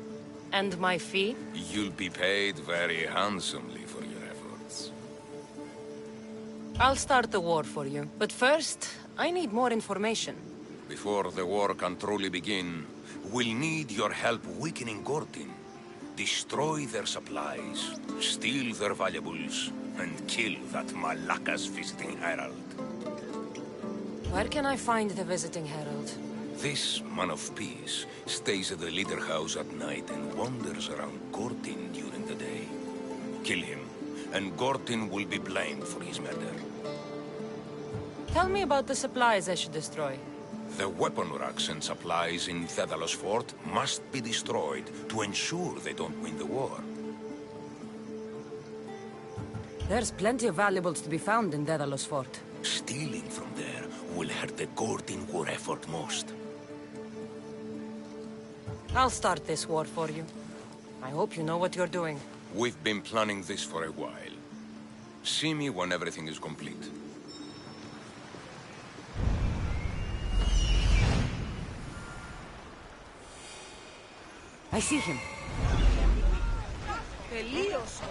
And my fee? You'll be paid very handsomely for your efforts. I'll start the war for you. But first, I need more information. Before the war can truly begin, we'll need your help weakening Gortin. Destroy their supplies, steal their valuables, and kill that Malaka's visiting herald. Where can I find the visiting herald? This man of peace stays at the leader house at night and wanders around Gortin during the day. Kill him, and Gortin will be blamed for his murder. Tell me about the supplies I should destroy. The weapon racks and supplies in Thedalos Fort must be destroyed to ensure they don't win the war. There's plenty of valuables to be found in Daedalus Fort. Stealing from there will hurt the Gortin war effort most. I'll start this war for you. I hope you know what you're doing. We've been planning this for a while. See me when everything is complete. I see him. Τελείωσε.